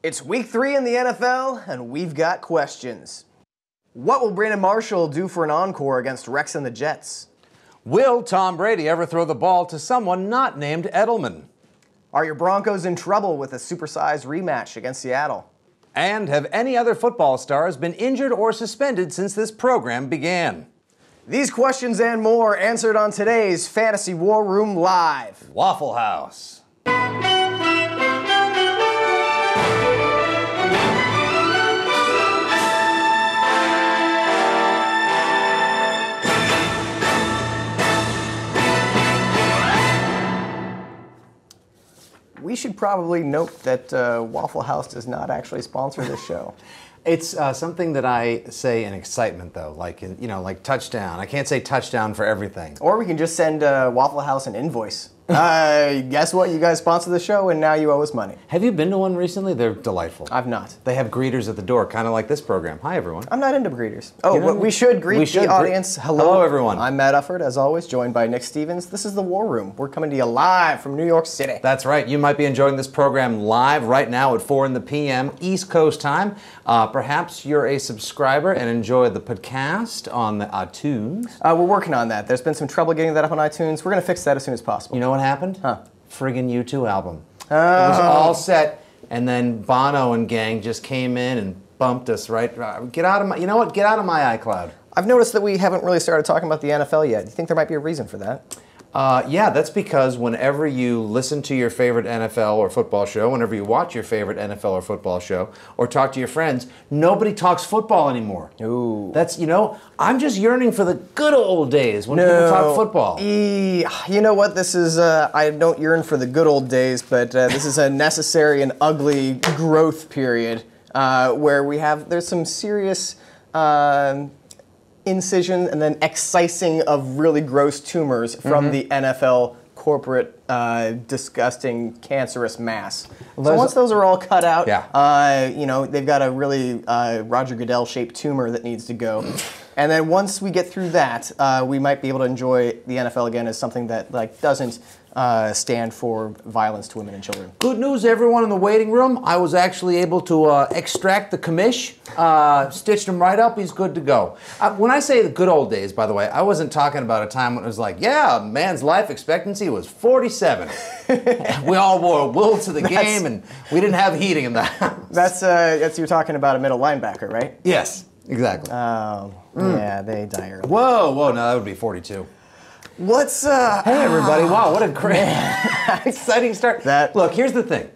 It's week 3 in the NFL, and we've got questions. What will Brandon Marshall do for an encore against Rex and the Jets? Will Tom Brady ever throw the ball to someone not named Edelman? Are your Broncos in trouble with a supersized rematch against Seattle? And have any other football stars been injured or suspended since this program began? These questions and more answered on today's Fantasy War Room Live. Waffle House. We should probably note that Waffle House does not actually sponsor this show. It's something that I say in excitement, though, like touchdown. I can't say touchdown for everything. Or we can just send Waffle House an invoice. Guess what? You guys sponsor the show, and now you owe us money. Have you been to one recently? They're delightful. I've not. They have greeters at the door, kind of like this program. Hi, everyone. I'm not into greeters. Oh, but we should greet the audience. Hello, everyone. I'm Matt Ufford, as always, joined by Nick Stevens. This is the War Room. We're coming to you live from New York City. That's right. You might be enjoying this program live right now at 4 p.m. East Coast time. Perhaps you're a subscriber and enjoy the podcast on the iTunes. We're working on that. There's been some trouble getting that up on iTunes. We're going to fix that as soon as possible. You know what happened? Huh. Friggin' U2 album. It was all set, and then Bono and gang just came in and bumped us right. Get out of my, you know what? Get out of my iCloud. I've noticed that we haven't really started talking about the NFL yet. Do you think there might be a reason for that? Yeah, that's because whenever you listen to your favorite NFL or football show, whenever you watch your favorite NFL or football show, or talk to your friends, nobody talks football anymore. Ooh. That's, I'm just yearning for the good old days when people talk football. You know what? This is, I don't yearn for the good old days, but this is a necessary and ugly growth period where there's some serious incision and then excising of really gross tumors from the NFL corporate disgusting cancerous mass. So once those are all cut out, they've got a really Roger Goodell shaped tumor that needs to go. And then once we get through that, we might be able to enjoy the NFL again as something that doesn't stand for violence to women and children. Good news, everyone in the waiting room. I was actually able to extract the commish, stitched him right up. He's good to go. When I say the good old days, by the way, I wasn't talking about a time when it was like, yeah, man's life expectancy was 47. We all wore wool to the game, and we didn't have heating in the house. That's you're talking about a middle linebacker, right? Yes, exactly. Oh, yeah, they die early. Whoa, no, that would be 42. What's Hey everybody! Wow, what a great, exciting start! Look, here's the thing: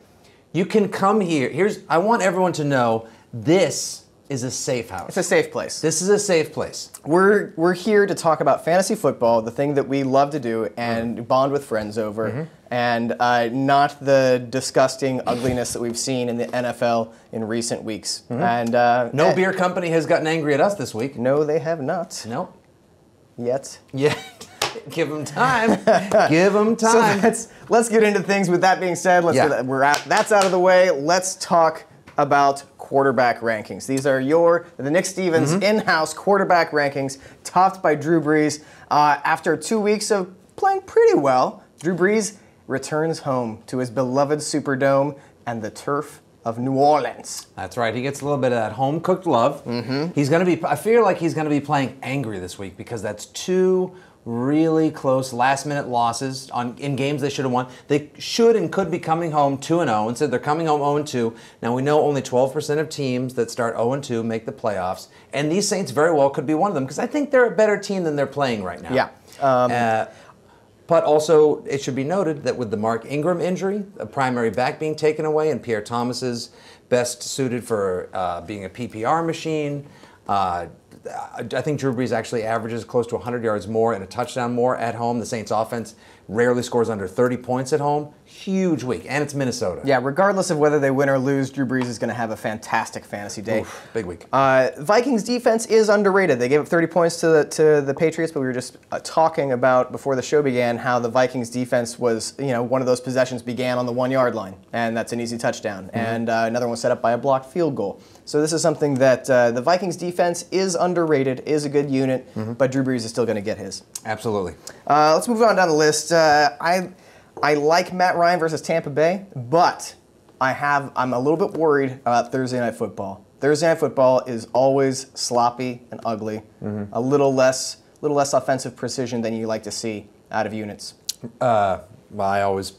you can come here. I want everyone to know this is a safe house. It's a safe place. This is a safe place. We're here to talk about fantasy football, the thing that we love to do and bond with friends over, and not the disgusting ugliness that we've seen in the NFL in recent weeks. And no beer company has gotten angry at us this week. No, they have not. Nope. Yet. Yeah. Give them time. Give them time. So let's get into things. With that being said, that's out of the way. Let's talk about quarterback rankings. These are the Nick Stevens in-house quarterback rankings, topped by Drew Brees. After 2 weeks of playing pretty well, Drew Brees returns home to his beloved Superdome and the turf of New Orleans. That's right. He gets a little bit of that home-cooked love. He's going to be. I feel like he's going to be playing angry this week because that's 2 really close last-minute losses in games they should have won. They should and could be coming home 2-0. Instead, they're coming home 0-2. Now, we know only 12% of teams that start 0-2 make the playoffs, and these Saints very well could be one of them because I think they're a better team than they're playing right now. Yeah. But also, it should be noted that with the Mark Ingram injury, a primary back being taken away, and Pierre Thomas's best suited for being a PPR machine, I think Drew Brees actually averages close to 100 yards more and a touchdown more at home. The Saints offense rarely scores under 30 points at home. Huge week, and it's Minnesota. Yeah, regardless of whether they win or lose, Drew Brees is going to have a fantastic fantasy day. Oof, big week. Vikings defense is underrated. They gave up 30 points to the Patriots, but we were just talking about before the show began how the Vikings defense was, one of those possessions began on the 1-yard line, and that's an easy touchdown. And another one was set up by a blocked field goal. So this is something that the Vikings defense is underrated, is a good unit, but Drew Brees is still going to get his. Absolutely. Let's move on down the list. I like Matt Ryan versus Tampa Bay, but I'm a little bit worried about Thursday Night Football. Thursday Night Football is always sloppy and ugly, a little less offensive precision than you like to see out of units. Well,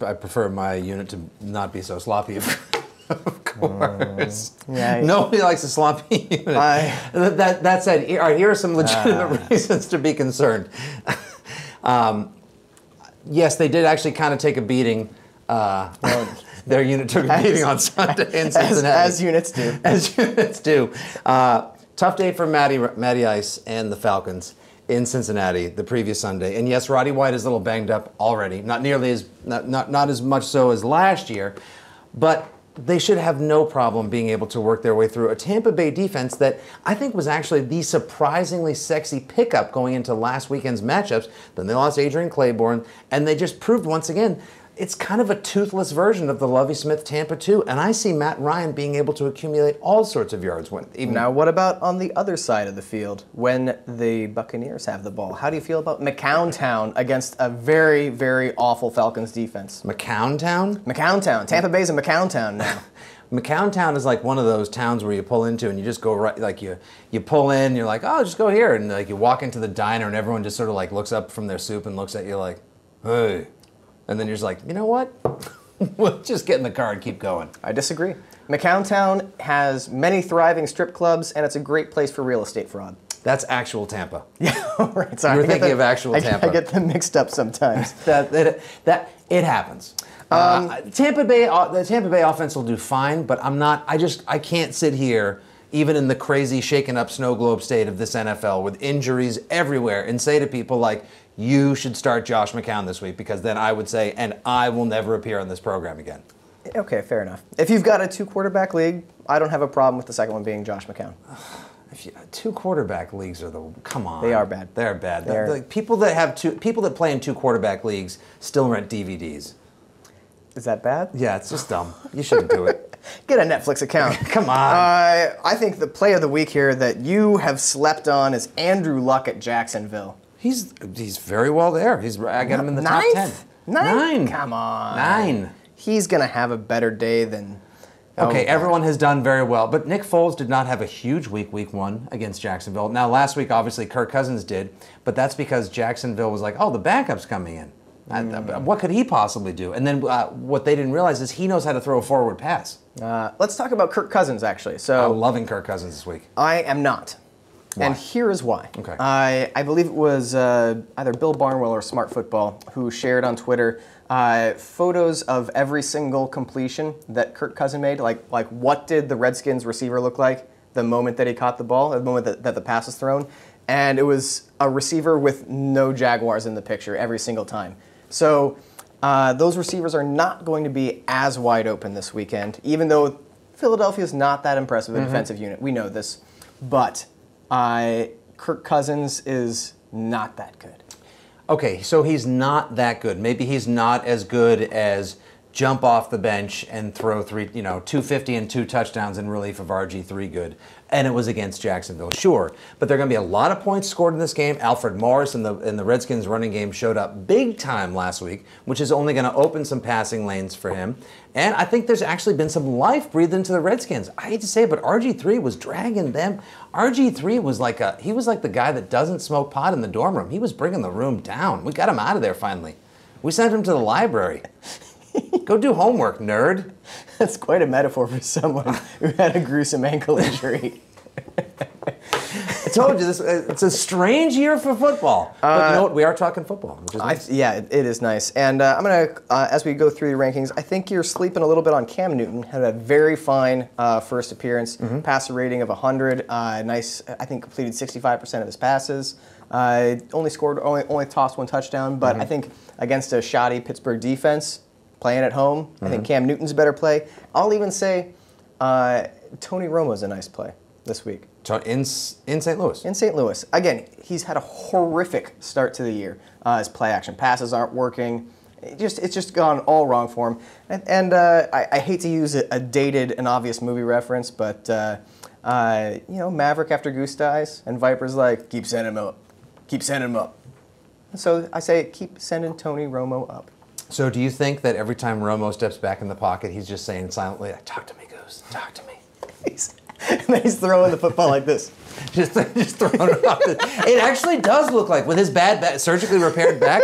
I prefer my unit to not be so sloppy. Of course. Yeah, nobody likes a sloppy unit. That said, all right, here are some legitimate reasons to be concerned. Yes, they did actually kind of take a beating. Their unit took a beating on Sunday in Cincinnati. As units do. As units do. Tough day for Matty Ice and the Falcons in Cincinnati the previous Sunday. And yes, Roddy White is a little banged up already. Not nearly as not as much so as last year, but they should have no problem being able to work their way through a Tampa Bay defense that I think was actually the surprisingly sexy pickup going into last weekend's matchups. Then they lost Adrian Claiborne, and they just proved once again it's kind of a toothless version of the Lovie Smith Tampa 2, and I see Matt Ryan being able to accumulate all sorts of yards. Now, what about on the other side of the field when the Buccaneers have the ball? How do you feel about McCowntown against a very, very awful Falcons defense? McCowntown? McCowntown. Tampa Bay's in McCowntown now. McCowntown is like one of those towns where you pull into and you just go right, like you pull in, you're like, oh, just go here, and like you walk into the diner and everyone just sort of like looks up from their soup and looks at you like, hey. And then you're just like, you know what? We'll just get in the car and keep going. I disagree. McCowntown has many thriving strip clubs, and it's a great place for real estate fraud. That's actual Tampa. Yeah, right. Sorry, You're thinking of actual Tampa. I get them mixed up sometimes. It happens. The Tampa Bay offense will do fine, but I can't sit here, even in the crazy shaken up snow globe state of this NFL with injuries everywhere, and say to people like, you should start Josh McCown this week, because then I would say, and I will never appear on this program again. Okay, fair enough. If you've got a 2-quarterback league, I don't have a problem with the second one being Josh McCown. 2-quarterback leagues are come on. They are bad. They're bad. Like people that play in 2-quarterback leagues still rent DVDs. Is that bad? Yeah, it's just dumb. You shouldn't do it. Get a Netflix account. Come on. I think the play of the week here that you have slept on is Andrew Luck at Jacksonville. He's very well there. I got him in the top 10. 9? Come on. 9. He's going to have a better day than... Okay, everyone has done very well, but Nick Foles did not have a huge week 1 against Jacksonville. Now, last week, obviously, Kirk Cousins did, but that's because Jacksonville was like, oh, the backup's coming in. What could he possibly do? And then what they didn't realize is he knows how to throw a forward pass. Let's talk about Kirk Cousins, actually. I'm loving Kirk Cousins this week. I am not. Why? And here is why. Okay. I believe it was either Bill Barnwell or Smart Football who shared on Twitter photos of every single completion that Kirk Cousins made. Like what did the Redskins receiver look like the moment that he caught the ball, the moment that the pass was thrown? And it was a receiver with no Jaguars in the picture every single time. So those receivers are not going to be as wide open this weekend, even though Philadelphia is not that impressive a defensive unit. We know this. But Kirk Cousins is not that good. Okay, so he's not that good. Maybe he's not as good as jump off the bench and throw 250 and 2 touchdowns in relief of RG3 good. And it was against Jacksonville, sure. But there are going to be a lot of points scored in this game. Alfred Morris and the Redskins running game showed up big time last week, which is only going to open some passing lanes for him. And I think there's actually been some life breathed into the Redskins. I hate to say it, but RG3 was dragging them. RG3 was like the guy that doesn't smoke pot in the dorm room. He was bringing the room down. We got him out of there finally. We sent him to the library. Go do homework, nerd. That's quite a metaphor for someone who had a gruesome ankle injury. I told you, it's a strange year for football. But you know what? We are talking football, which is nice. Yeah, it is nice. And I'm going to, as we go through the rankings, I think you're sleeping a little bit on Cam Newton. Had a very fine first appearance, passer rating of 100. Nice, I think completed 65% of his passes. Only tossed 1 touchdown, but I think against a shoddy Pittsburgh defense, playing at home, I think Cam Newton's a better play. I'll even say Tony Romo's a nice play this week. In St. Louis? In St. Louis. Again, he's had a horrific start to the year. His play action passes aren't working. It's just gone all wrong for him. And I hate to use a dated and obvious movie reference, but Maverick after Goose dies, and Viper's like, keep sending him up. Keep sending him up. So I say, keep sending Tony Romo up. So do you think that every time Romo steps back in the pocket, he's just saying silently, talk to me, Goose, talk to me? And then he's throwing the football like this. just throwing it off. It actually does look like, with his bad back, surgically repaired back,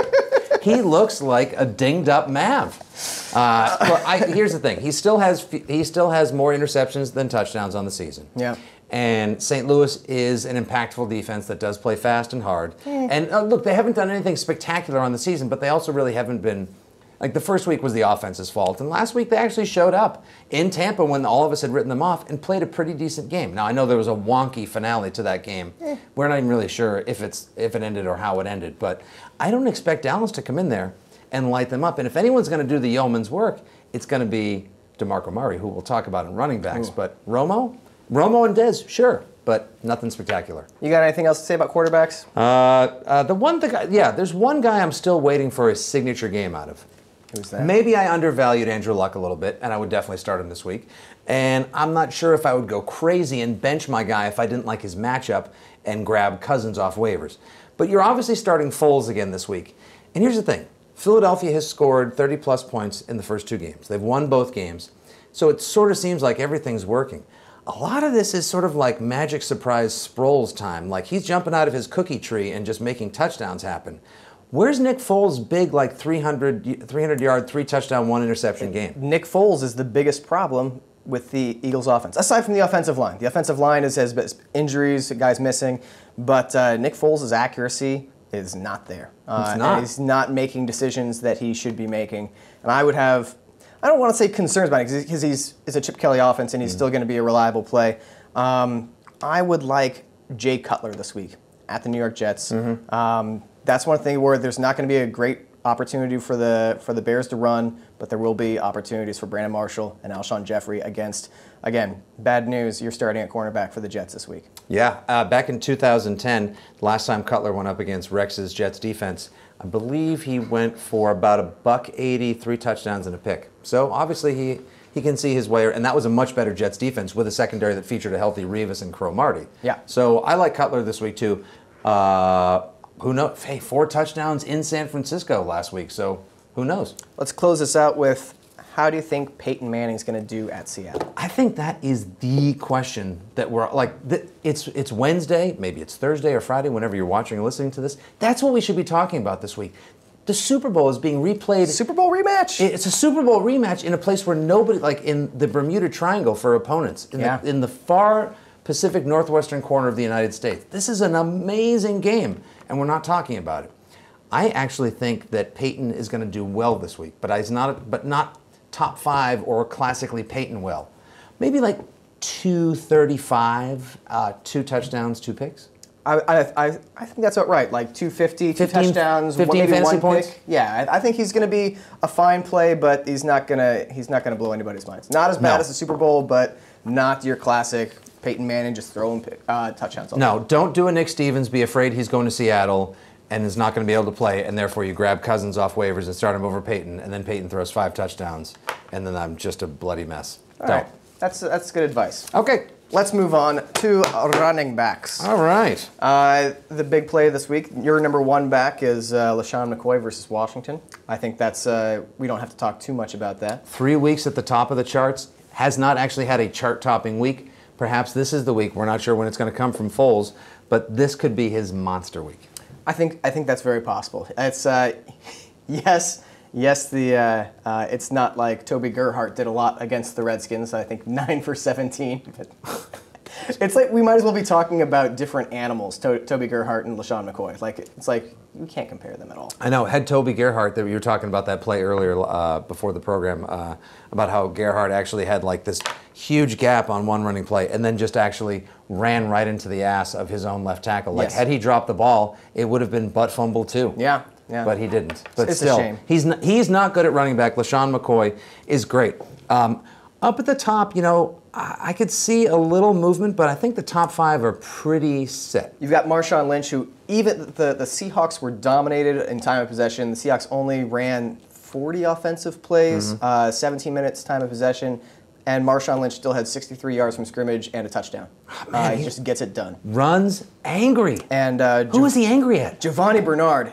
he looks like a dinged up Mav. Here's the thing: he still has more interceptions than touchdowns on the season. Yeah. And St. Louis is an impactful defense that does play fast and hard. And look, they haven't done anything spectacular on the season, but they also really haven't been. Like, the first week was the offense's fault, and last week they actually showed up in Tampa when all of us had written them off and played a pretty decent game. Now, I know there was a wonky finale to that game. We're not even really sure if it ended or how it ended, but I don't expect Dallas to come in there and light them up. And if anyone's going to do the yeoman's work, it's going to be DeMarco Murray, who we'll talk about in running backs. But Romo and Dez, sure, but nothing spectacular. You got anything else to say about quarterbacks? There's one guy I'm still waiting for his signature game out of. Who's that? Maybe I undervalued Andrew Luck a little bit, and I would definitely start him this week. And I'm not sure if I would go crazy and bench my guy if I didn't like his matchup and grab Cousins off waivers. But you're obviously starting Foles again this week. And here's the thing. Philadelphia has scored 30-plus points in the first 2 games. They've won both games. So it sort of seems like everything's working. A lot of this is sort of like Magic Surprise Sproles time. Like, he's jumping out of his cookie tree and just making touchdowns happen. Where's Nick Foles' big, like, 300-yard, 3-touchdown, 1-interception game? Nick Foles is the biggest problem with the Eagles' offense, aside from the offensive line. The offensive line has injuries, guys missing, but Nick Foles' accuracy is not there. It's not. And he's not making decisions that he should be making. And I don't want to say concerns about it, because it's a Chip Kelly offense, and he's still going to be a reliable play. I would like Jay Cutler this week at the New York Jets. That's one thing where there's not going to be a great opportunity for the Bears to run, but there will be opportunities for Brandon Marshall and Alshon Jeffrey against, again, bad news, you're starting at cornerback for the Jets this week. Yeah, back in 2010, last time Cutler went up against Rex's Jets defense, I believe he went for about $180, 3 touchdowns and a pick. So obviously he can see his way, and that was a much better Jets defense with a secondary that featured a healthy Revis and Cromartie. Yeah. So I like Cutler this week too. Who knows? Hey, 4 touchdowns in San Francisco last week, so who knows? Let's close this out with, how do you think Peyton Manning's going to do at Seattle? I think that is the question that we're, like, it's Wednesday, maybe it's Thursday or Friday, whenever you're watching or listening to this. That's what we should be talking about this week. The Super Bowl is being replayed. Super Bowl rematch? It's a Super Bowl rematch in a place where nobody, like in the Bermuda Triangle for opponents, in the far Pacific Northwestern corner of the United States. This is an amazing game, and we're not talking about it. I actually think that Peyton is going to do well this week, but not top 5 or classically Peyton well. Maybe like 235, 2 touchdowns, 2 picks. I think that's about right. Like 250, 2 touchdowns, 15 maybe fantasy 1 points. pick. Yeah, I think he's going to be a fine play, but he's not going to blow anybody's minds. Not as bad as the Super Bowl, but not your classic Peyton Manning just throwing touchdowns. No, don't do a Nick Stevens. Be afraid he's going to Seattle and is not going to be able to play, and therefore you grab Cousins off waivers and start him over Peyton, and then Peyton throws 5 touchdowns, and then I'm just a bloody mess. All right. That's good advice. Okay. Let's move on to running backs. All right. The big play this week, your number 1 back is LaShawn McCoy versus Washington. I think that's we don't have to talk too much about that. 3 weeks at the top of the charts, has not actually had a chart-topping week. Perhaps this is the week. We're not sure when it's going to come from Foles, but this could be his monster week. I think that's very possible. It's yes. It's not like Toby Gerhart did a lot against the Redskins. I think 9 for 17. It's like we might as well be talking about different animals, Toby Gerhart and LaShawn McCoy. It's like we can't compare them at all. I know. Had Toby Gerhart, that you were talking about that play earlier before the program, about how Gerhart actually had like this huge gap on one running play and then just actually ran right into the ass of his own left tackle. Like, had he dropped the ball, it would have been butt fumble too. Yeah. But he didn't. But it's still, a shame. He's not good at running back. LaShawn McCoy is great. Up at the top, I could see a little movement, but I think the top 5 are pretty set. You've got Marshawn Lynch, who even the Seahawks were dominated in time of possession. The Seahawks only ran 40 offensive plays, 17 minutes time of possession, and Marshawn Lynch still had 63 yards from scrimmage and a touchdown. Man, he just gets it done. Runs angry. And who is he angry at? Giovanni Bernard.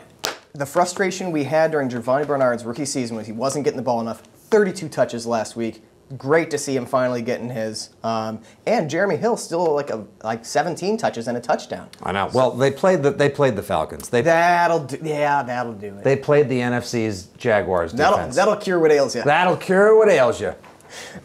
the frustration we had during Giovanni Bernard's rookie season was he wasn't getting the ball enough. 32 touches last week. Great to see him finally getting his. And Jeremy Hill still like 17 touches and a touchdown. I know. Well, they played the Falcons. That'll do it. They played the NFC's Jaguars defense. That'll cure what ails you. That'll cure what ails you.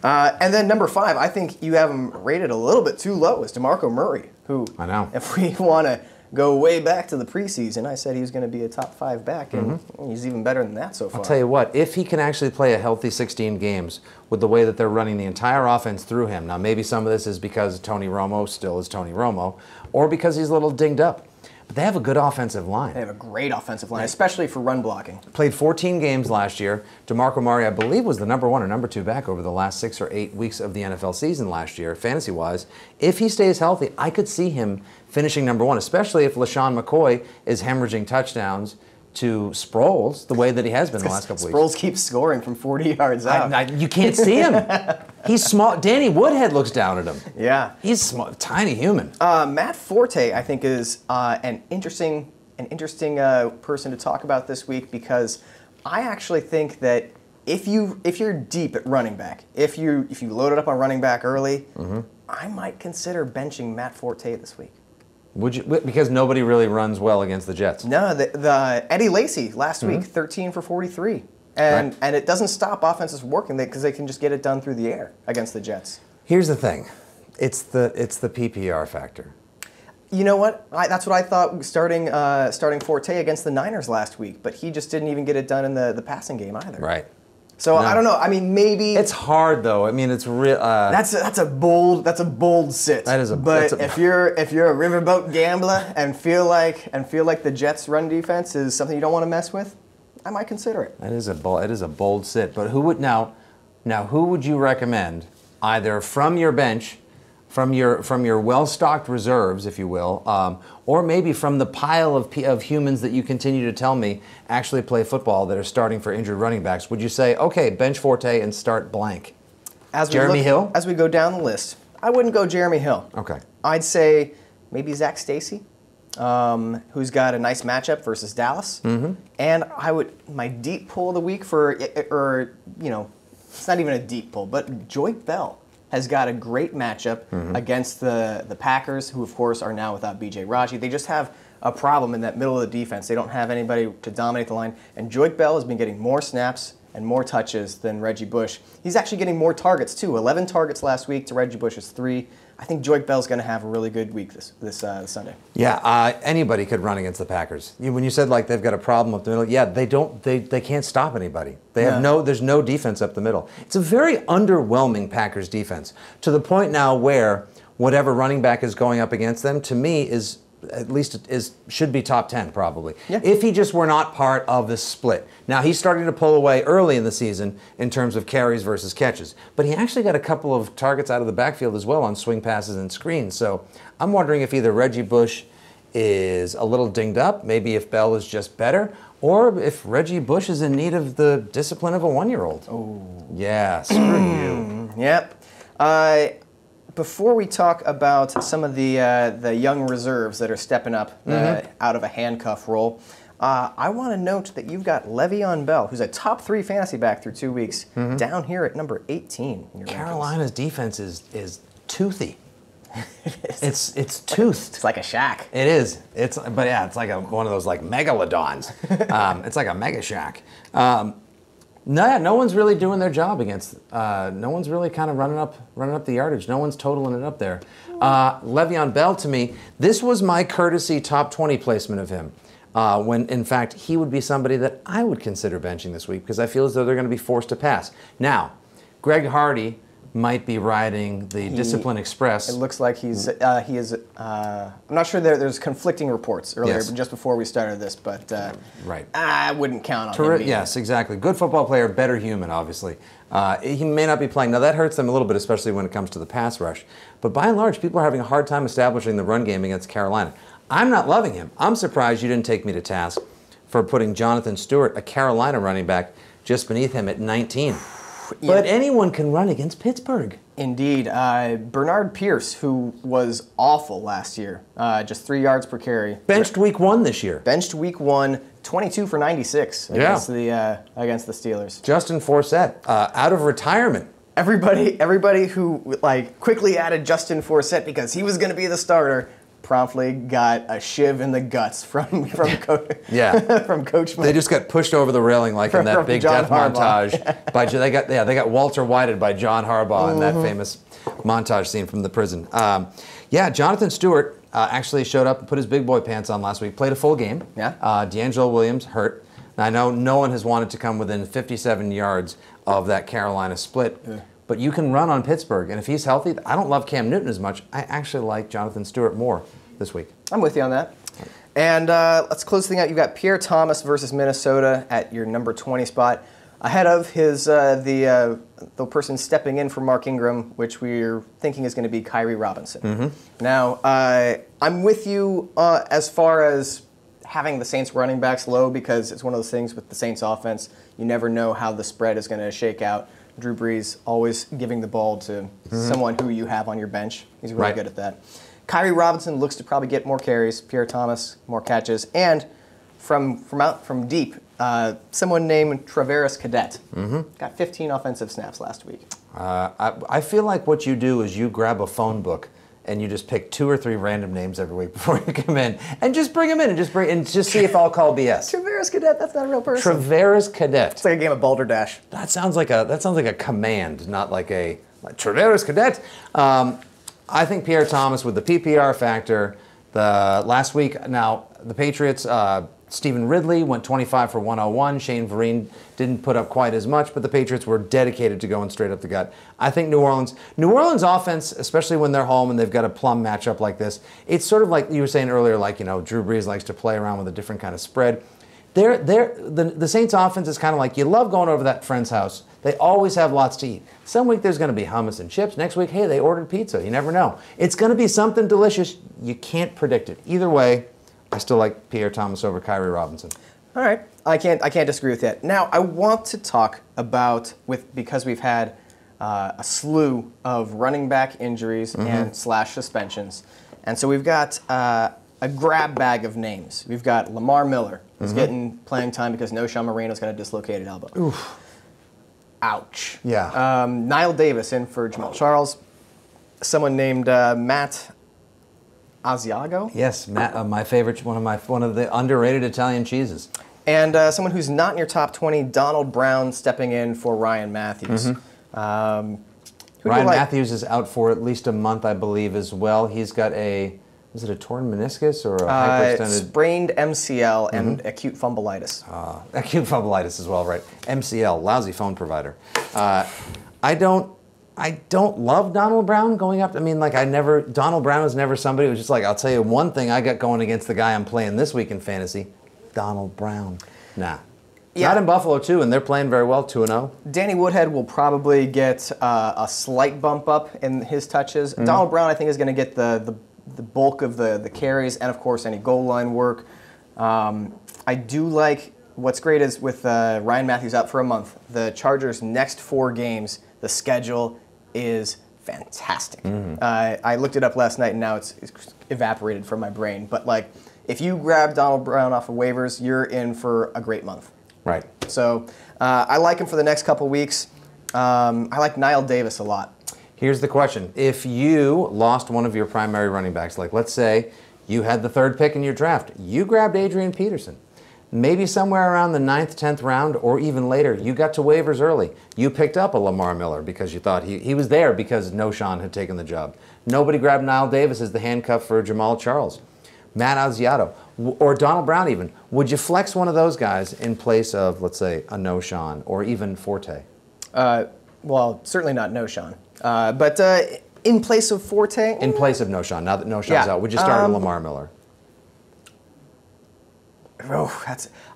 And then number 5, I think you have him rated a little bit too low, is DeMarco Murray, who, I know, if we want to go way back to the preseason, I said he was going to be a top 5 back, and he's even better than that so far. I'll tell you what, if he can actually play a healthy 16 games with the way that they're running the entire offense through him, now maybe some of this is because Tony Romo still is Tony Romo, or because he's a little dinged up. But they have a good offensive line. They have a great offensive line, especially for run blocking. Played 14 games last year. DeMarco Murray, I believe, was the number 1 or number 2 back over the last 6 or 8 weeks of the NFL season last year, fantasy-wise. If he stays healthy, I could see him finishing number 1, especially if LaShawn McCoy is hemorrhaging touchdowns to Sproles the way that he has been the last couple weeks. Sproles keeps scoring from 40 yards out. You can't see him. He's small. Danny Woodhead looks down at him. Yeah. He's small, tiny human. Matt Forte, I think, is an interesting person to talk about this week, because I actually think that if you're deep at running back, if you load it up on running back early, I might consider benching Matt Forte this week. Would you? Because nobody really runs well against the Jets. No, the Eddie Lacy last week, 13 for 43. And it doesn't stop offenses from working because they can just get it done through the air against the Jets. Here's the thing. It's the PPR factor. You know what? That's what I thought starting Forte against the Niners last week, but he just didn't even get it done in the passing game either. Right. So I don't know. I mean, maybe it's hard though. I mean, it's real. That's a bold sit. That is a. But if you're a riverboat gambler and feel like the Jets' run defense is something you don't want to mess with, I might consider it. It is a bold sit. But who would who would you recommend, either from your bench, from your well-stocked reserves, if you will, or maybe from the pile of humans that you continue to tell me actually play football that are starting for injured running backs? Would you say, okay, bench Forte and start blank? Jeremy Hill? As we go down the list, I wouldn't go Jeremy Hill. Okay. I'd say maybe Zach Stacy, who's got a nice matchup versus Dallas. And my deep pull of the week it's not even a deep pull, but Joyke Bell has got a great matchup against the Packers, who, of course, are now without B.J. Raji. They just have a problem in that middle of the defense. They don't have anybody to dominate the line. And Joyke Bell has been getting more snaps and more touches than Reggie Bush. He's actually getting more targets, too. 11 targets last week to Reggie Bush's 3. I think Joyke Bell's going to have a really good week this Sunday. Yeah, anybody could run against the Packers. When you said like they've got a problem up the middle, yeah, they can't stop anybody. There's no defense up the middle. It's a very underwhelming Packers defense, to the point now where whatever running back is going up against them, to me, should be top 10 probably. Yeah. If he just were not part of the split. Now he's starting to pull away early in the season in terms of carries versus catches, but he actually got a couple of targets out of the backfield as well on swing passes and screens. So I'm wondering if either Reggie Bush is a little dinged up, maybe if Bell is just better, or if Reggie Bush is in need of the discipline of a 1-year-old. Oh. Yeah, screw you. Yep. Before we talk about some of the young reserves that are stepping up out of a handcuff role, I want to note that you've got Le'Veon Bell, who's a top 3 fantasy back through 2 weeks, down here at number 18. In your Carolina's defense is toothy. It's toothed. It's like a shack. It is. It's like one of those like megalodons. It's like a mega shack. No one's really doing their job against. No one's really kind of running up the yardage. No one's totaling it up there. Le'Veon Bell, to me, this was my courtesy top 20 placement of him. When in fact he would be somebody that I would consider benching this week, because I feel as though they're going to be forced to pass. Now, Greg Hardy might be riding the Discipline Express. It looks like he is. I'm not sure. There's conflicting reports earlier, just before we started this, but right. I wouldn't count on him. Yes, exactly. Good football player, better human, obviously. He may not be playing. Now, that hurts them a little bit, especially when it comes to the pass rush. But by and large, people are having a hard time establishing the run game against Carolina. I'm not loving him. I'm surprised you didn't take me to task for putting Jonathan Stewart, a Carolina running back, just beneath him at 19. But anyone can run against Pittsburgh. Indeed. Bernard Pierce, who was awful last year, just 3 yards per carry. Benched week 1 this year. Benched week 1, 22 for 96 against the Steelers. Justin Forsett out of retirement. Everybody who quickly added Justin Forsett because he was going to be the starter promptly got a shiv in the guts from Coach. They just got pushed over the railing in that big death montage. They got Walter Whited by John Harbaugh in that famous montage scene from the prison. Jonathan Stewart actually showed up and put his big boy pants on last week. Played a full game. D'Angelo Williams hurt. Now, I know no one has wanted to come within 57 yards of that Carolina split. Yeah. But you can run on Pittsburgh, and if he's healthy, I don't love Cam Newton as much. I actually like Jonathan Stewart more this week. I'm with you on that. And let's close the thing out. You've got Pierre Thomas versus Minnesota at your number 20 spot, ahead of his the person stepping in for Mark Ingram, which we're thinking is going to be Kyrie Robinson. Mm-hmm. Now, I'm with you as far as having the Saints running backs low because it's one of those things with the Saints offense. You never know how the spread is going to shake out. Drew Brees always giving the ball to someone who you have on your bench. He's really good at that. Kyrie Robinson looks to probably get more carries. Pierre Thomas, more catches. And from deep, someone named Travaris Cadet got 15 offensive snaps last week. I feel like what you do is you grab a phone book and you just pick 2 or 3 random names every week before you come in, and just bring them in and just see if I'll call BS. Travaris Cadet, that's not a real person. Travaris Cadet. It's like a game of Balderdash. That sounds like a command, not like Travaris Cadet. I think Pierre Thomas with the PPR factor. The last week, now the Patriots. Stephen Ridley went 25 for 101. Shane Vereen didn't put up quite as much, but the Patriots were dedicated to going straight up the gut. I think New Orleans offense, especially when they're home and they've got a plum matchup like this, it's sort of like you were saying earlier, Drew Brees likes to play around with a different kind of spread. The Saints offense is kind of like you love going over that friend's house. They always have lots to eat. Some week there's going to be hummus and chips. Next week, hey, they ordered pizza. You never know. It's going to be something delicious. You can't predict it. Either way, I still like Pierre Thomas over Kyrie Robinson. All right, I can't disagree with that. Now I want to talk about because we've had a slew of running back injuries and / suspensions, and so we've got a grab bag of names. We've got Lamar Miller who's getting playing time because Noshawn Moreno's got a dislocated elbow. Oof. Ouch. Yeah. Niall Davis in for Jamal Charles. Someone named Matt Asiago? Yes, Matt, my favorite, one of the underrated Italian cheeses. And someone who's not in your top 20, Donald Brown stepping in for Ryan Matthews. Ryan Matthews is out for at least a month, I believe, as well. He's got is it a torn meniscus or a hyperextended? Sprained MCL and acute fumbleitis. Acute fumbleitis as well, right. MCL, lousy phone provider. I don't love Donald Brown going up. Donald Brown is never somebody who's just like, I'll tell you one thing I got going against the guy I'm playing this week in fantasy, Donald Brown. Nah. Yeah. Not in Buffalo, too, and they're playing very well, 2-0. Danny Woodhead will probably get a slight bump up in his touches. Donald Brown, I think, is going to get the bulk of the carries and, of course, any goal line work. I do like what's great is with Ryan Matthews out for a month, the Chargers' next 4 games, the schedule is fantastic. I looked it up last night, and now it's evaporated from my brain. But if you grab Donald Brown off of waivers, you're in for a great month. Right. So I like him for the next couple weeks. I like Niall Davis a lot. Here's the question. If you lost one of your primary running backs, let's say you had the 3rd pick in your draft, you grabbed Adrian Peterson. Maybe somewhere around the 9th, 10th round, or even later, you got to waivers early. You picked up a Lamar Miller because you thought he was there because Noshawn had taken the job. Nobody grabbed Niall Davis as the handcuff for Jamal Charles. Matt Asiato, or Donald Brown even. Would you flex one of those guys in place of, let's say, a Noshawn or even Forte? Well, certainly not Noshawn. But in place of Forte? In place of Noshawn. Now that Noshawn's out, would you start Lamar Miller?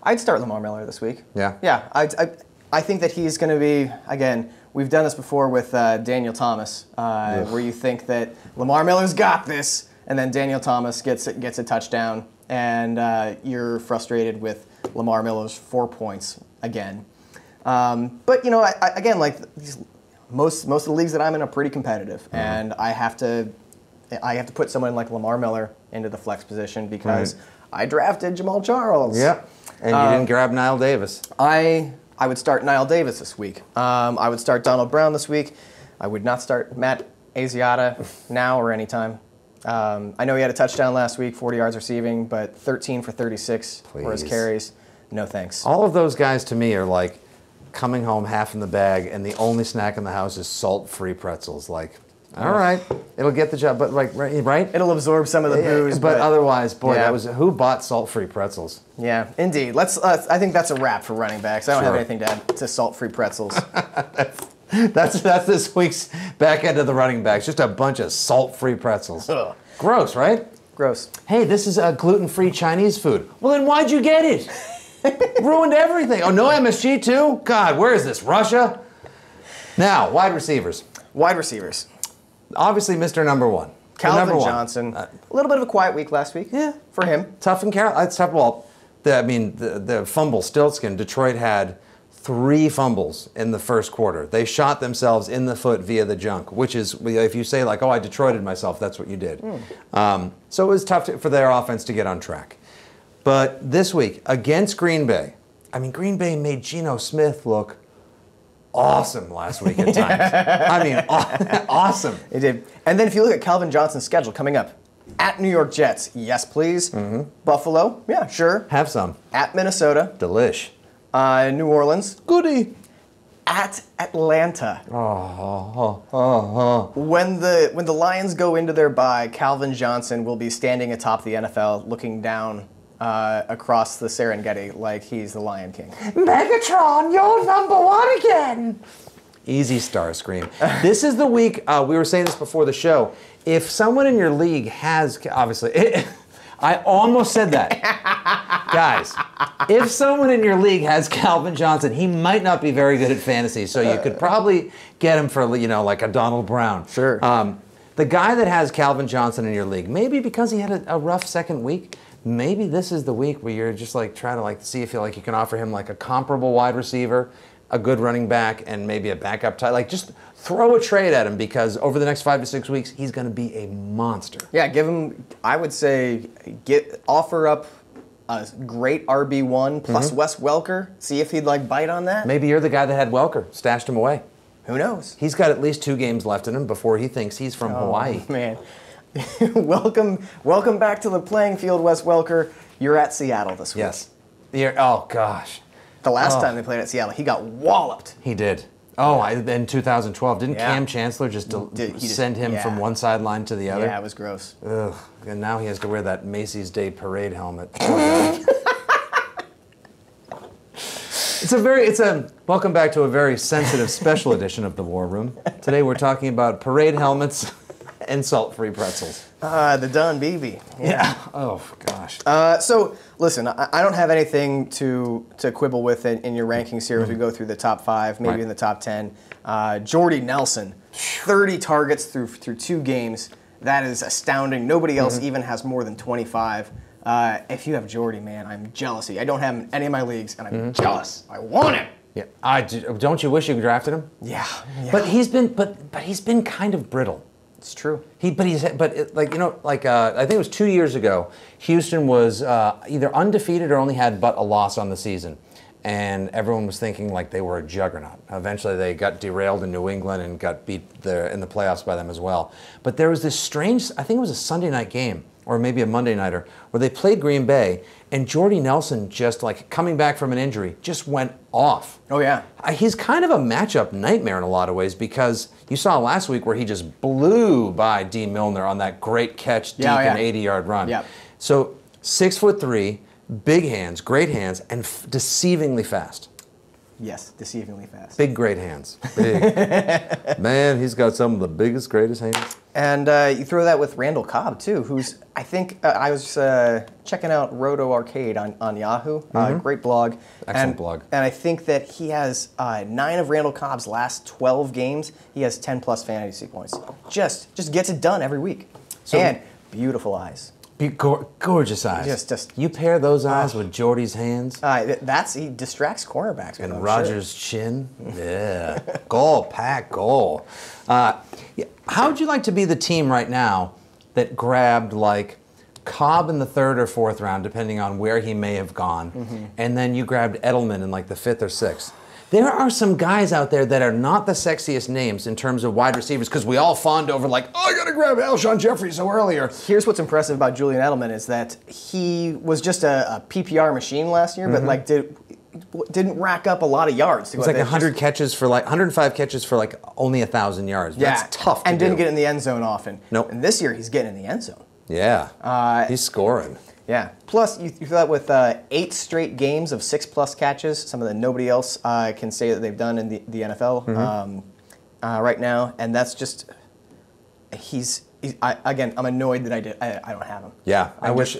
I'd start Lamar Miller this week. Yeah? Yeah. I think that he's going to be, again, we've done this before with Daniel Thomas, where you think that Lamar Miller's got this, and then Daniel Thomas gets a touchdown, and you're frustrated with Lamar Miller's 4 points again. But, most of the leagues that I'm in are pretty competitive, and I have to put someone like Lamar Miller into the flex position because I drafted Jamal Charles. Yep. And you didn't grab Niall Davis. I would start Niall Davis this week. I would start Donald Brown this week. I would not start Matt Asiata now or anytime. I know he had a touchdown last week, 40 yards receiving, but 13 for 36 were his carries. No thanks. All of those guys to me are like coming home half in the bag, and the only snack in the house is salt-free pretzels. Like, all right, it'll get the job, but like, right? It'll absorb some of the booze. But otherwise, boy, that was who bought salt-free pretzels? Yeah, indeed. Let's. I think that's a wrap for running backs. I don't have anything to add to salt-free pretzels. That's this week's back end of the running backs. Just a bunch of salt-free pretzels. Ugh. Gross, right? Gross. Hey, this is a gluten-free Chinese food. Well, then why'd you get it? Ruined everything. Oh, no MSG too? God, where is this? Russia? Now, wide receivers. Wide receivers. Obviously, Mr. Number One. Calvin Johnson. A little bit of a quiet week last week. Yeah. For him. Tough and Carol. It's tough. Well, the fumble, Stiltskin, Detroit had 3 fumbles in the first quarter. They shot themselves in the foot via the junk, which is, if you say like, oh, I Detroited myself, that's what you did. So it was tough for their offense to get on track. But this week, against Green Bay, I mean, Green Bay made Geno Smith look awesome last week at times. I mean, awesome. He did. And then if you look at Calvin Johnson's schedule coming up, at New York Jets, yes please. Buffalo, yeah, sure. Have some. At Minnesota. Delish. New Orleans. Goody. At Atlanta. When the Lions go into their bye, Calvin Johnson will be standing atop the NFL looking down across the Serengeti like he's the Lion King. Megatron, you're #1 again. Easy Starscream. This is the week, we were saying this before the show, if someone in your league has, obviously, I almost said that. Guys, if someone in your league has Calvin Johnson, he might not be very good at fantasy, so you could probably get him for, like a Donald Brown. Sure. The guy that has Calvin Johnson in your league, maybe because he had a rough second week, maybe this is the week where you're just like trying to see if you can offer him like a comparable wide receiver, a good running back, and maybe a backup tight. Like, just throw a trade at him, because over the next 5 to 6 weeks, he's going to be a monster. Yeah, give him, I would say, offer up a great RB1 plus Wes Welker. See if he'd bite on that. Maybe you're the guy that had Welker, stashed him away. Who knows? He's got at least 2 games left in him before he thinks he's from Hawaii. Man. Welcome back to the playing field, Wes Welker. You're at Seattle this week. Yes. Oh, gosh. The last time they played at Seattle, he got walloped. He did. Oh, in 2012. Didn't Cam Chancellor just send him from one sideline to the other? Yeah, it was gross. Ugh. And now he has to wear that Macy's Day Parade helmet. Welcome back to a very sensitive special edition of the War Room. Today we're talking about parade helmets and salt-free pretzels. The Don Beebe. Yeah. Oh, gosh. So, listen, I don't have anything to quibble with in your rankings here as we go through the top 5, maybe in the top 10. Jordy Nelson, 30 targets through 2 games. That is astounding. Nobody else even has more than 25. If you have Jordy, man, I'm jealous. I don't have him in any of my leagues, and I'm jealous. I want him. Yeah. Don't you wish you drafted him? Yeah. But he's been kind of brittle. It's true. I think it was 2 years ago, Houston was either undefeated or only had but a loss on the season. And everyone was thinking like they were a juggernaut. Eventually they got derailed in New England and got beat in the playoffs by them as well. But there was this strange, I think it was a Sunday night game, or maybe a Monday nighter, where they played Green Bay, and Jordy Nelson, just coming back from an injury, just went off. Oh, yeah. He's kind of a matchup nightmare in a lot of ways, because you saw last week where he just blew by D. Milner on that great catch deep and 80-yard run. Yep. So 6'3", big hands, great hands, and deceivingly fast. Yes, deceivingly fast. Big, great hands. Big. Man, he's got some of the biggest, greatest hands. And you throw that with Randall Cobb, too, who's, I think, I was checking out Roto Arcade on Yahoo. Great blog. Excellent blog. And I think that he has 9 of Randall Cobb's last 12 games. He has 10-plus fantasy points. Just gets it done every week. And beautiful eyes. Gorgeous eyes. Just you pair those eyes with Jordy's hands. He distracts cornerbacks. And Rodgers' chin. Yeah. Goal, pack, goal. How would you like to be the team right now that grabbed Cobb in the 3rd or 4th round, depending on where he may have gone, and then you grabbed Edelman in like the 5th or 6th. There are some guys out there that are not the sexiest names in terms of wide receivers because we all fawned over like, oh, I got to grab Alshon Jeffrey so earlier. Here's what's impressive about Julian Edelman is that he was just a PPR machine last year, but like didn't rack up a lot of yards. It was like 105 catches for like only 1,000 yards. Yeah, that's tough to and do. didn't get in the end zone often. Nope. And this year he's getting in the end zone. Yeah, he's scoring. Yeah. Plus, you feel that with 8 straight games of 6+ catches, something that nobody else can say that they've done in the NFL right now, and that's just again, I'm annoyed that I don't have him. Yeah, I wish.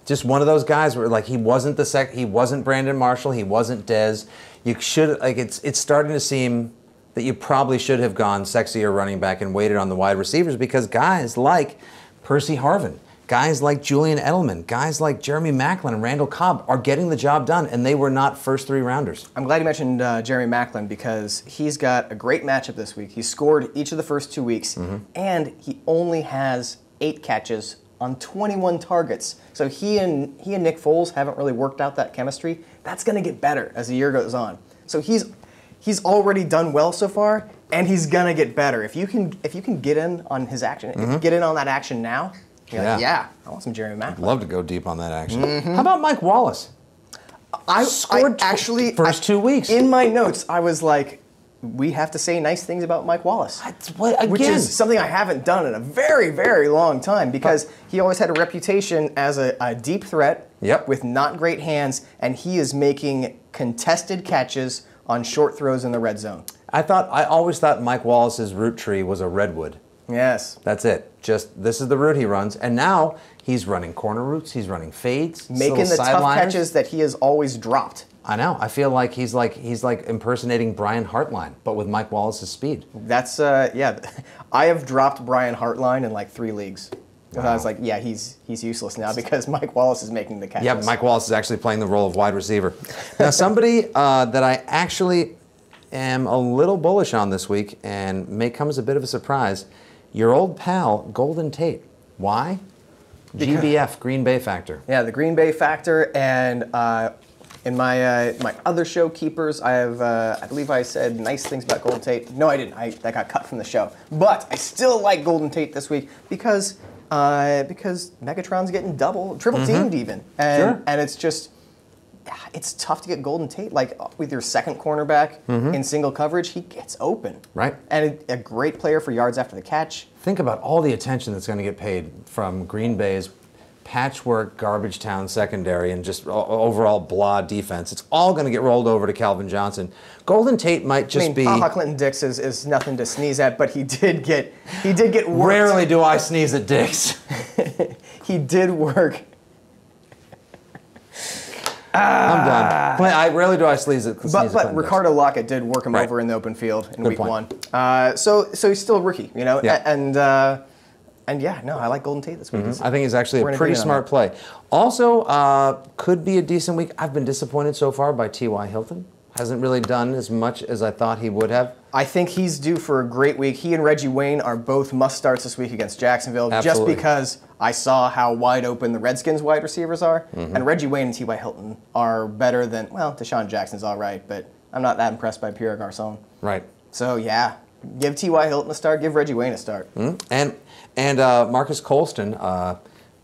Just one of those guys where like he wasn't he wasn't Brandon Marshall, he wasn't Dez. You should like it's starting to seem that you probably should have gone sexier running back and waited on the wide receivers because guys like Percy Harvin, guys like Julian Edelman, guys like Jeremy Maclin and Randall Cobb are getting the job done, and they were not first 3 rounders. I'm glad you mentioned Jeremy Maclin because he's got a great matchup this week. He scored each of the first 2 weeks, and he only has 8 catches on 21 targets. So he and Nick Foles haven't really worked out that chemistry. That's going to get better as the year goes on. So he's already done well so far, and he's going to get better. If you can get in on his action, get in on that action now. You're like, I want some Jeremy Maclin. I'd love to go deep on that action. How about Mike Wallace? I scored actually first 2 weeks. In my notes, I was like, we have to say nice things about Mike Wallace. Which is something I haven't done in a very, very long time because he always had a reputation as a deep threat with not great hands, and he is making contested catches on short throws in the red zone. I always thought Mike Wallace's route tree was a redwood. Yes. That's it. Just this is the route he runs, and now he's running corner routes. He's running fades, making the tough catches that he has always dropped. I know. I feel like he's like impersonating Brian Hartline, but with Mike Wallace's speed. That's I have dropped Brian Hartline in like 3 leagues. Wow. I was like, yeah, he's useless now because Mike Wallace is making the catches. Yeah, Mike Wallace is actually playing the role of wide receiver. Now, somebody that I actually am a little bullish on this week and may come as a bit of a surprise, your old pal, Golden Tate. Why? GBF, Green Bay Factor. Yeah, the Green Bay Factor, and in my my other show, Keepers, I have I believe I said nice things about Golden Tate. No, I didn't. That got cut from the show. But I still like Golden Tate this week because Megatron's getting triple teamed even, and it's just it's tough to get Golden Tate. Like with your second cornerback in single coverage, he gets open. Right. And a great player for yards after the catch. Think about all the attention that's going to get paid from Green Bay's patchwork garbage town secondary and just overall blah defense. It's all going to get rolled over to Calvin Johnson. Golden Tate might just be. Clinton Dix is nothing to sneeze at, but he did get worked. Rarely do I sneeze at Dix. He did work. I'm done. I rarely do I sneeze at. But Ricardo Lockett did work him over in the open field in week 1. So he's still a rookie, you know, And yeah, no, I like Golden Tate this week. I think he's actually a pretty smart play. Also, could be a decent week. I've been disappointed so far by T.Y. Hilton. Hasn't really done as much as I thought he would have. I think he's due for a great week. He and Reggie Wayne are both must-starts this week against Jacksonville. Absolutely. Just because I saw how wide open the Redskins wide receivers are. And Reggie Wayne and T.Y. Hilton are better than, well, Deshaun Jackson's all right, but I'm not that impressed by Pierre Garçon. Right. So, yeah, give T.Y. Hilton a start, give Reggie Wayne a start. And Marcus Colston,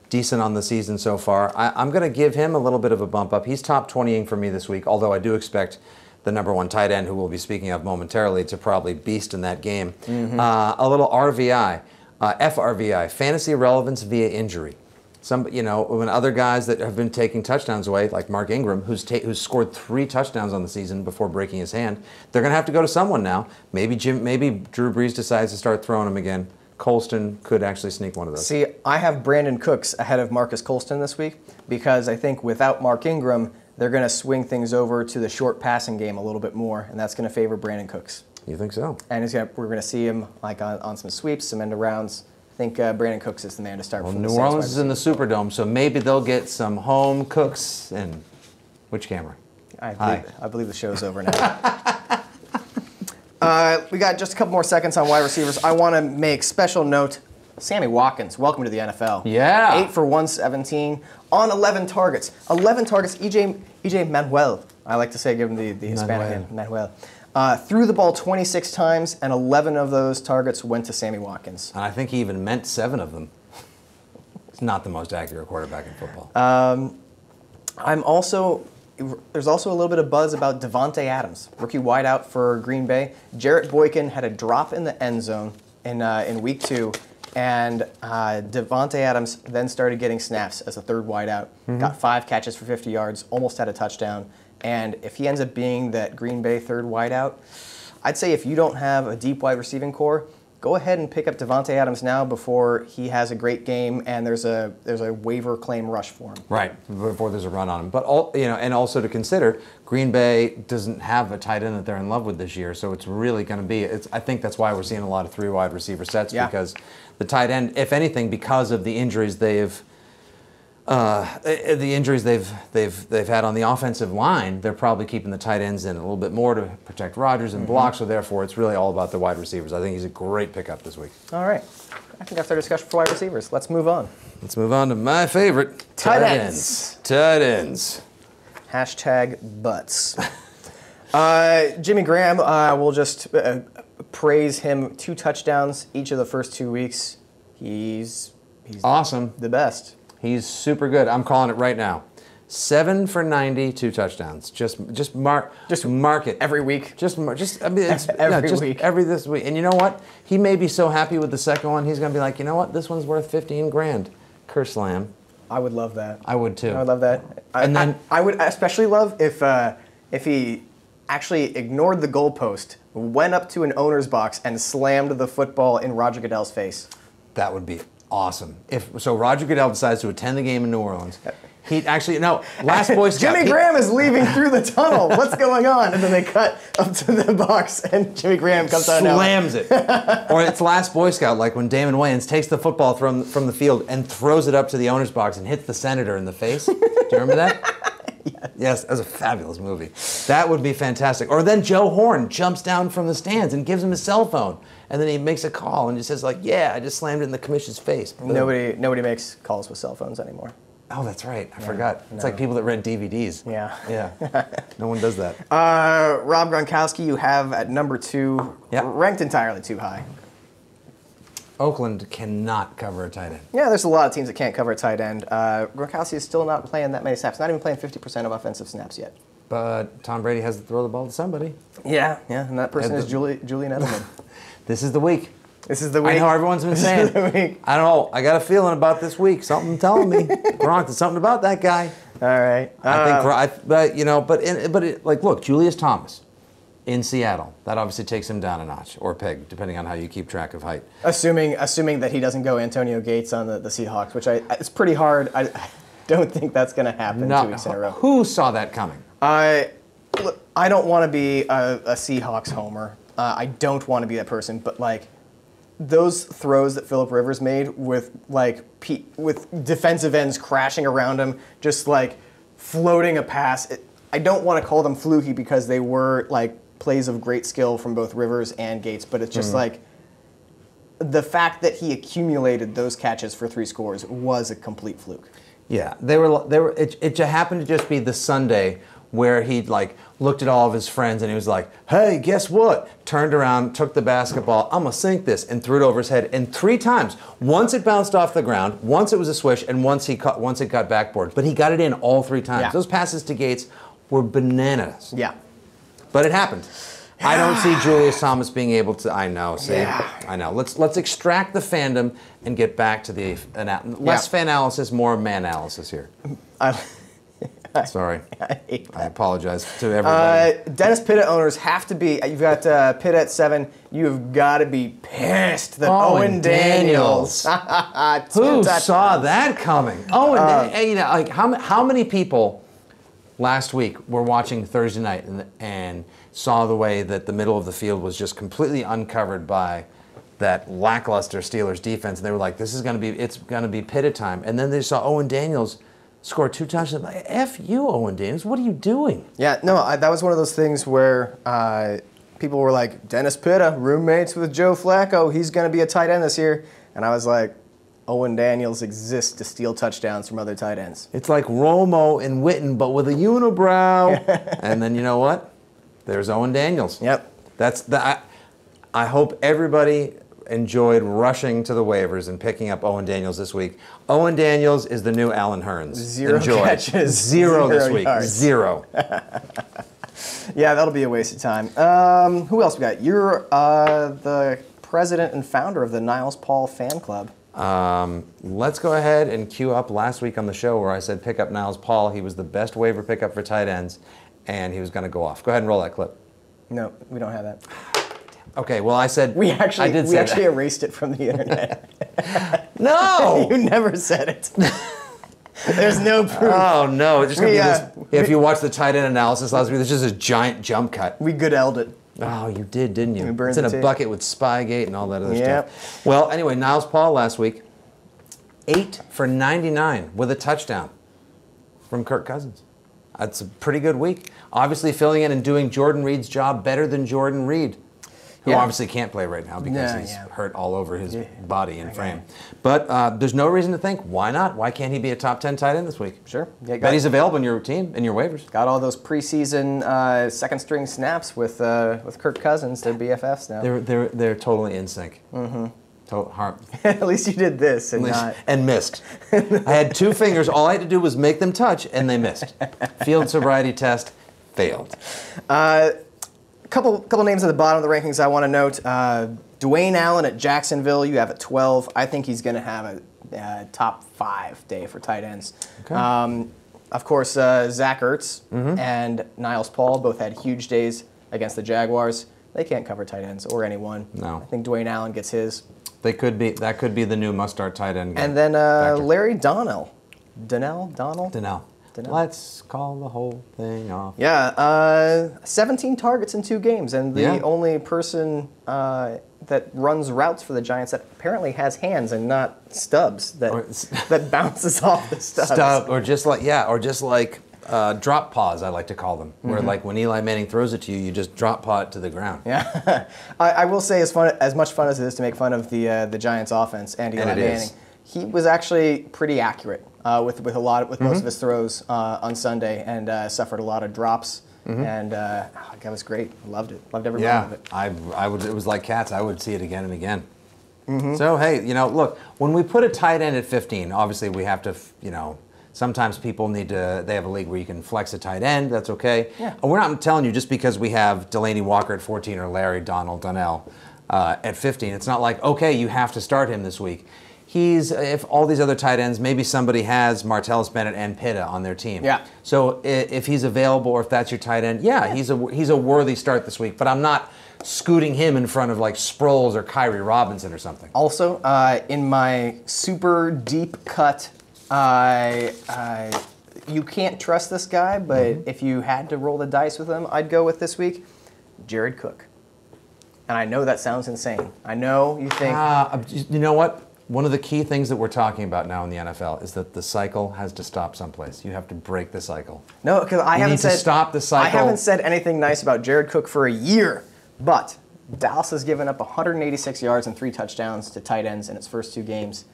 decent on the season so far. I'm going to give him a little bit of a bump up. He's top 20ing for me this week, although I do expect the #1 tight end, who we'll be speaking of momentarily, to probably beast in that game. A little RVI, FRVI, fantasy relevance via injury. When other guys that have been taking touchdowns away, like Mark Ingram, who's scored 3 touchdowns on the season before breaking his hand, they're going to have to go to someone now. Maybe Drew Brees decides to start throwing him again. Colston could actually sneak one of those. See, I have Brandon Cooks ahead of Marcus Colston this week because I think without Mark Ingram, they're going to swing things over to the short passing game a little bit more, and that's going to favor Brandon Cooks. You think so? And we're going to see him like on some sweeps, some end arounds. I think Brandon Cooks is the man to start. Well, New Orleans is in the Superdome, so maybe they'll get some home Cooks. And which camera? I believe the show's over now. We got just a couple more seconds on wide receivers. I want to make special note Sammy Watkins, welcome to the NFL. Yeah. 8 for 117 on 11 targets. 11 targets. EJ Manuel, I like to say, give him the Hispanic name, Manuel. Threw the ball 26 times, and 11 of those targets went to Sammy Watkins. And I think he even meant 7 of them. He's not the most accurate quarterback in football. There's also a little bit of buzz about Davante Adams, rookie wideout for Green Bay. Jarrett Boykin had a drop in the end zone in week 2, and Davante Adams then started getting snaps as a third wideout. Got 5 catches for 50 yards, almost had a touchdown. And if he ends up being that Green Bay third wideout, I'd say if you don't have a deep wide receiving core, go ahead and pick up Davante Adams now before he has a great game and there's a waiver claim rush for him. Right, before there's a run on him. But and also to consider, Green Bay doesn't have a tight end that they're in love with this year, so it's really going to be. I think that's why we're seeing a lot of 3 wide receiver sets, because the tight end, if anything, because of the injuries they've had on the offensive line, they're probably keeping the tight ends in a little bit more to protect Rodgers and block, so therefore it's really all about the wide receivers. I think he's a great pickup this week. All right. I think that's our discussion for wide receivers. Let's move on. Let's move on to my favorite, tight ends. Tight ends. Hashtag butts. Jimmy Graham, we'll just praise him. 2 touchdowns each of the first 2 weeks. He's awesome. The best. He's super good. I'm calling it right now. 7 for 90, 2 touchdowns. Just mark it every week. Every week. Every this week. And you know what? He may be so happy with the second one. He's gonna be like, you know what? This one's worth 15 grand. Curse slam. I would love that. I would too. I would love that. I would especially love if he actually ignored the goalpost, went up to an owner's box, and slammed the football in Roger Goodell's face. That would be awesome. If Roger Goodell decides to attend the game in New Orleans, last Boy Scout. Jimmy Graham is leaving through the tunnel. What's going on? And then they cut up to the box, and Jimmy Graham comes out and slams it. Or it's last Boy Scout, like when Damon Wayans takes the football from the field and throws it up to the owner's box and hits the senator in the face. Do you remember that? Yes, that was a fabulous movie. That would be fantastic. Or then Joe Horn jumps down from the stands and gives him his cell phone. And then he makes a call and he says, like, yeah, I just slammed it in the commission's face. Nobody makes calls with cell phones anymore. Oh, that's right. I forgot. It's like people that rent DVDs. Yeah. Yeah. No one does that. Rob Gronkowski, you have at number 2, ranked entirely too high. Oakland cannot cover a tight end. Yeah, there's a lot of teams that can't cover a tight end. Gronkowski is still not playing that many snaps, not even playing 50% of offensive snaps yet. But Tom Brady has to throw the ball to somebody. Yeah, and that person is Julian Edelman. This is the week. This is the week. I know everyone's been saying. I don't know. I got a feeling about this week. Something telling me, Gronk, there's something about that guy. All right. Look, Julius Thomas in Seattle. That obviously takes him down a notch, or peg, depending on how you keep track of height. Assuming that he doesnn't go Antonio Gates on the Seahawks, which it's pretty hard. I don't think that's going to happen 2 weeks in a row. Who saw that coming? I don't want to be a Seahawks homer. I don't want to be that person, but those throws that Phillip Rivers made with defensive ends crashing around him, just floating a pass. I don't want to call them fluky because they were plays of great skill from both Rivers and Gates, but it's just the fact that he accumulated those catches for 3 scores was a complete fluke. Yeah, it happened to just be the Sunday where he'd looked at all of his friends and he was like, hey, guess what? Turned around, took the basketball, I'm gonna sink this, and threw it over his head. And 3 times. Once it bounced off the ground, once it was a swish, and once it got backboard. But he got it in all 3 times. Yeah. Those passes to Gates were bananas. Yeah. But it happened. I don't see Julius Thomas being able to. I know. See, I know. Let's extract the fandom and get back to the less fan analysis, more man analysis here. Sorry, I apologize to everybody. Dennis Pitta owners have to be. You've got Pitta at 7. You've got to be pissed that Owen Daniels. Who saw that coming? How many people last week were watching Thursday night and saw the way that the middle of the field was just completely uncovered by that lackluster Steelers defense, and they were like, it's going to be Pitta time. And then they saw Owen Daniels score 2 touchdowns. Like, F you, Owen Daniels. What are you doing? Yeah, no, that was one of those things where people were like, Dennis Pitta, roommates with Joe Flacco. He's going to be a tight end this year. And I was like, Owen Daniels exists to steal touchdowns from other tight ends. It's like Romo and Witten, but with a unibrow. And then you know what? There's Owen Daniels. Yep. I hope everybody enjoyed rushing to the waivers and picking up Owen Daniels this week. Owen Daniels is the new Alan Hearns. 0 catches. Zero this week. Yards. 0. Yeah, that'll be a waste of time. Who else we got? You're the president and founder of the Niles Paul fan club. Let's go ahead and cue up last week on the show where I said pick up Niles Paul. He was the best waiver pickup for tight ends, and he was going to go off. Go ahead and roll that clip. No, we don't have that. Okay, well, I said we actually erased it from the internet. No, you never said it. There's no proof. Oh no, it's just gonna be this. If you watch the tight end analysis last week, there's just a giant jump cut. We Goodell'd it. Oh, you did, didn't you? It's in a bucket with Spygate and all that other stuff. Well, anyway, Niles Paul last week, 8 for 99 with a touchdown from Kirk Cousins. That's a pretty good week. Obviously filling in and doing Jordan Reed's job better than Jordan Reed, who obviously can't play right now because he's hurt all over his body and frame. But there's no reason to think, why not? Why can't he be a top 10 tight end this week? Sure. Bet he's available in your team, in your waivers. Got all those preseason second-string snaps with Kirk Cousins. They're BFFs now. They're totally in sync. Mm-hmm. At least you did this and missed. I had 2 fingers. All I had to do was make them touch, and they missed. Field sobriety test failed. Couple names at the bottom of the rankings I want to note. Dwayne Allen at Jacksonville, you have at 12. I think he's going to have a top 5 day for tight ends. Okay. Of course, Zach Ertz and Niles Paul both had huge days against the Jaguars. They can't cover tight ends or anyone. No. I think Dwayne Allen gets his. That could be the new must-start tight end guy. And then Larry Donnell. Donnell. Let's call the whole thing off. Yeah, 17 targets in 2 games, and the only person that runs routes for the Giants that apparently has hands and not stubs that bounces off the stubs. Or just like drop paws, I like to call them, where like when Eli Manning throws it to you, you just drop paw it to the ground. Yeah, I will say as much fun as it is to make fun of the Giants' offense and Eli Manning, he was actually pretty accurate with most of his throws on Sunday, and suffered a lot of drops. And that was great. Loved it. Loved every moment of it. It was like cats. I would see it again and again. So hey, look, when we put a tight end at 15, obviously we have to, sometimes people they have a league where you can flex a tight end. That's okay. Yeah. We're not telling you just because we have Delaney Walker at 14 or Larry Donnell at 15. It's not like, okay, you have to start him this week. If all these other tight ends, maybe somebody has Martellus Bennett and Pitta on their team. Yeah. So if he's available or if that's your tight end, he's a worthy start this week. But I'm not scooting him in front of like Sproles or Kyrie Robinson or something. Also, in my super deep cut, you can't trust this guy, but if you had to roll the dice with him, I'd go with this week, Jared Cook. And I know that sounds insane. I know you think... you know what? One of the key things that we're talking about now in the NFL is that the cycle has to stop someplace. You have to break the cycle. No, because I haven't said... stop the cycle. I haven't said anything nice about Jared Cook for a year, but Dallas has given up 186 yards and 3 touchdowns to tight ends in its first 2 games.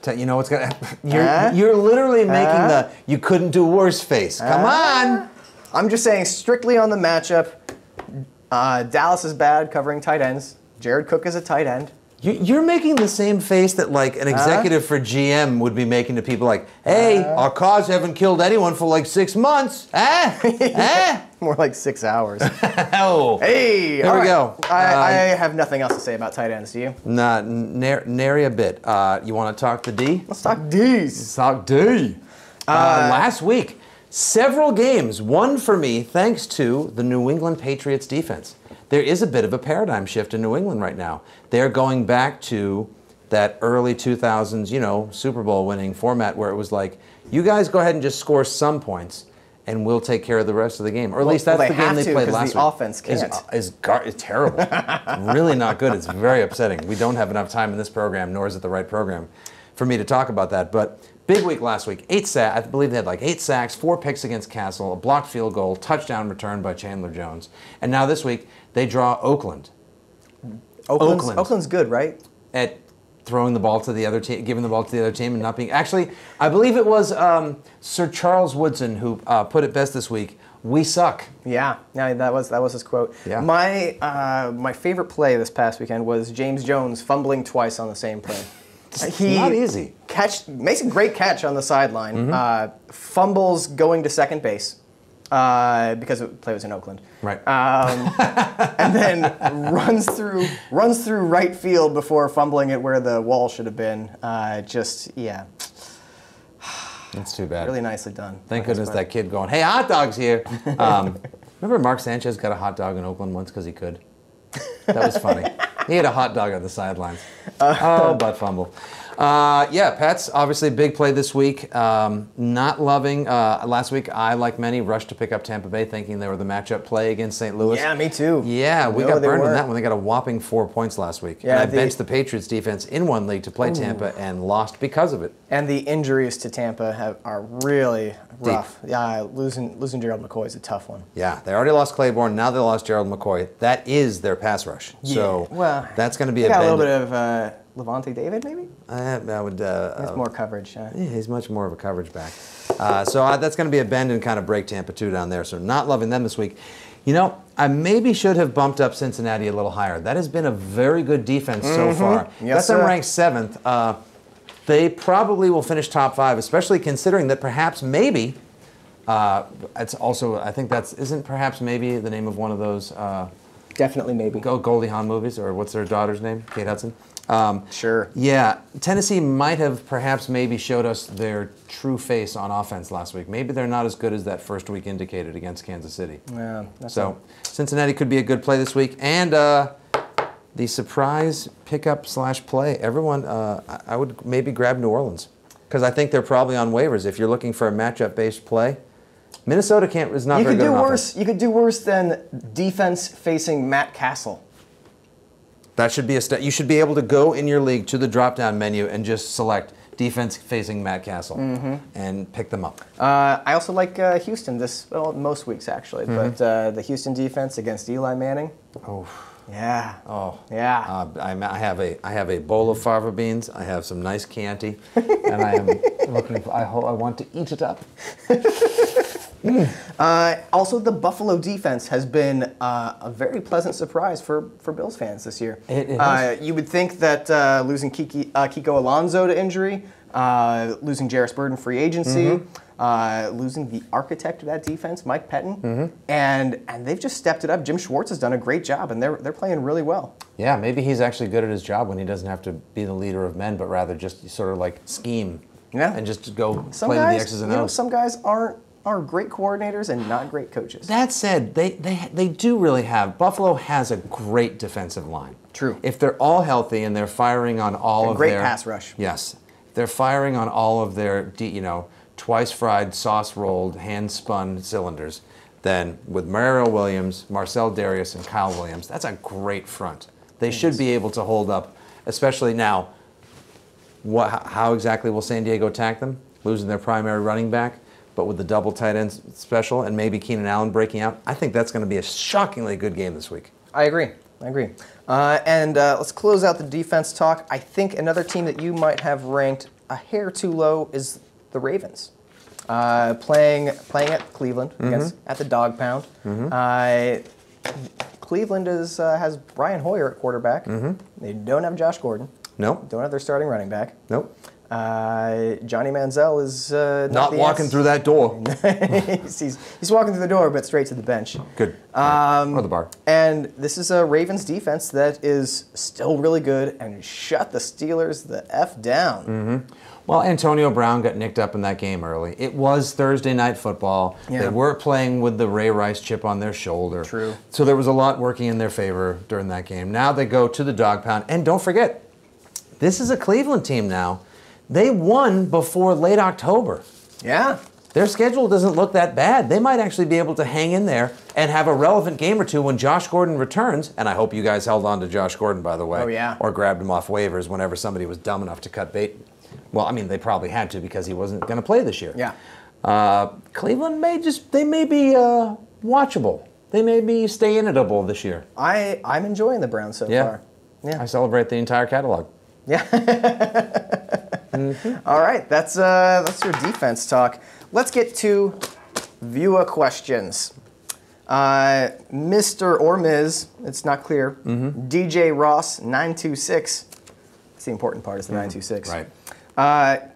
You know what's gonna... You're literally making the you couldn't do worse face. Come on! I'm just saying, strictly on the matchup, Dallas is bad covering tight ends. Jared Cook is a tight end. You're making the same face that like an executive for GM would be making to people like, hey, our cars haven't killed anyone for like 6 months. More like 6 hours. Oh. Hey, there we go. I have nothing else to say about tight ends, do you? Nah, nary a bit. You want to talk the D? Let's talk D's. Let's talk D. Last week, several games won for me thanks to the New England Patriots defense. There is a bit of a paradigm shift in New England right now. They're going back to that early 2000s, Super Bowl winning format where it was like, you guys go ahead and just score some points and we'll take care of the rest of the game. Or at least that's the game they played last week. The offense can't. It's terrible. It's really not good. It's very upsetting. We don't have enough time in this program, nor is it the right program for me to talk about that. But big week last week. 8 sacks. I believe they had like 8 sacks, 4 picks against Castle, a blocked field goal, touchdown return by Chandler Jones. And now this week, they draw Oakland. Oakland's good, right? At throwing the ball to the other team, giving the ball to the other team, and not being... Actually, I believe it was Sir Charles Woodson who put it best this week. We suck. Yeah, that was his quote. Yeah. My favorite play this past weekend was James Jones fumbling twice on the same play. He not easy. Makes a great catch on the sideline. Fumbles going to second base because the play was in Oakland. Right. And then runs through right field before fumbling it where the wall should have been. That's too bad. Really nicely done. Thank goodness that kid going, hey, hot dog's here. Remember Mark Sanchez got a hot dog in Oakland once because he could? That was funny. He had a hot dog on the sidelines. Butt fumble. Pats, obviously big play this week. Not loving, last week I, like many, rushed to pick up Tampa Bay thinking they were the matchup play against St. Louis. Yeah, me too. Yeah, we got burned on that one. They got a whopping 4 points last week. Yeah, and I benched the Patriots defense in one league to play Tampa and lost because of it. And the injuries to Tampa are really rough. Deep. Yeah, losing Gerald McCoy is a tough one. Yeah, they already lost Claiborne. Now they lost Gerald McCoy. That is their pass rush. Yeah. So that's going to be got a little bit of Levante David, maybe? I would. That's more coverage. Yeah, he's much more of a coverage back. So that's going to be a bend and kind of break Tampa 2 down there. So not loving them this week. You know, I maybe should have bumped up Cincinnati a little higher. That has been a very good defense so far. Yes, that's them ranked 7th. They probably will finish top 5, especially considering that perhaps maybe. It's also, I think isn't perhaps maybe the name of one of those. Definitely maybe. Goldie Hawn movies, or what's their daughter's name? Kate Hudson. Sure. Yeah, Tennessee might have perhaps maybe showed us their true face on offense last week. Maybe they're not as good as that first week indicated against Kansas City. Yeah. Cincinnati could be a good play this week. And the surprise pickup / play, everyone, I would maybe grab New Orleans. Because I think they're probably on waivers. If you're looking for a matchup-based play, Minnesota is not very good on offense. You could do worse than defense-facing Matt Castle. That should be you should be able to go in your league to the drop-down menu and just select defense-facing Matt Castle and pick them up. I also like Houston most weeks actually, but the Houston defense against Eli Manning. Oh. Yeah. Oh. Yeah. I have a bowl of fava beans. I have some nice Chianti, and I am looking. I want to eat it up. Also, the Buffalo defense has been a very pleasant surprise for Bills fans this year. It has. You would think that losing Kiko Alonso to injury, losing Jarris Burden free agency, losing the architect of that defense, Mike Pettin, and they've just stepped it up. Jim Schwartz has done a great job, and they're playing really well. Yeah, maybe he's actually good at his job when he doesn't have to be the leader of men, but rather just sort of like scheme and just go play with the X's and O's. Some guys are great coordinators and not great coaches. That said, they do really have. Buffalo has a great defensive line. True. If they're all healthy and they're firing on all of their... Great pass rush. Yes. They're firing on all of their, twice fried, sauce rolled, hand spun cylinders. Then with Mario Williams, Marcel Darius, and Kyle Williams, that's a great front. They should be able to hold up, especially now. How exactly will San Diego attack them? Losing their primary running back, but with the double tight end special and maybe Keenan Allen breaking out. I think that's going to be a shockingly good game this week. I agree. And let's close out the defense talk. I think another team that you might have ranked a hair too low is the Ravens. Playing at Cleveland at the Dog Pound. Cleveland has Brian Hoyer at quarterback. They don't have Josh Gordon. Nope. Don't have their starting running back. Nope. Johnny Manziel is not walking through that door. he's walking through the door, but straight to the bench. Good. Or the bar. And this is a Ravens defense that is still really good and shut the Steelers the F down. Well, Antonio Brown got nicked up in that game early. It was Thursday night football. Yeah. They were playing with the Ray Rice chip on their shoulder. True. So there was a lot working in their favor during that game. Now they go to the Dog Pound. And don't forget, this is a Cleveland team now. They won before late October. Yeah. Their schedule doesn't look that bad. They might actually be able to hang in there and have a relevant game or two when Josh Gordon returns. And I hope you guys held on to Josh Gordon, by the way. Oh, yeah. Or grabbed him off waivers whenever somebody was dumb enough to cut bait. Well, I mean, they probably had to because he wasn't going to play this year. Yeah. Cleveland may be watchable. They may be stay-in-able this year. I'm enjoying the Browns so far. Yeah. I celebrate the entire catalog. Yeah. All right, that's your defense talk. Let's get to viewer questions. Mr. or Ms., it's not clear. DJ Ross 926. That's the important part, is the 926. Right.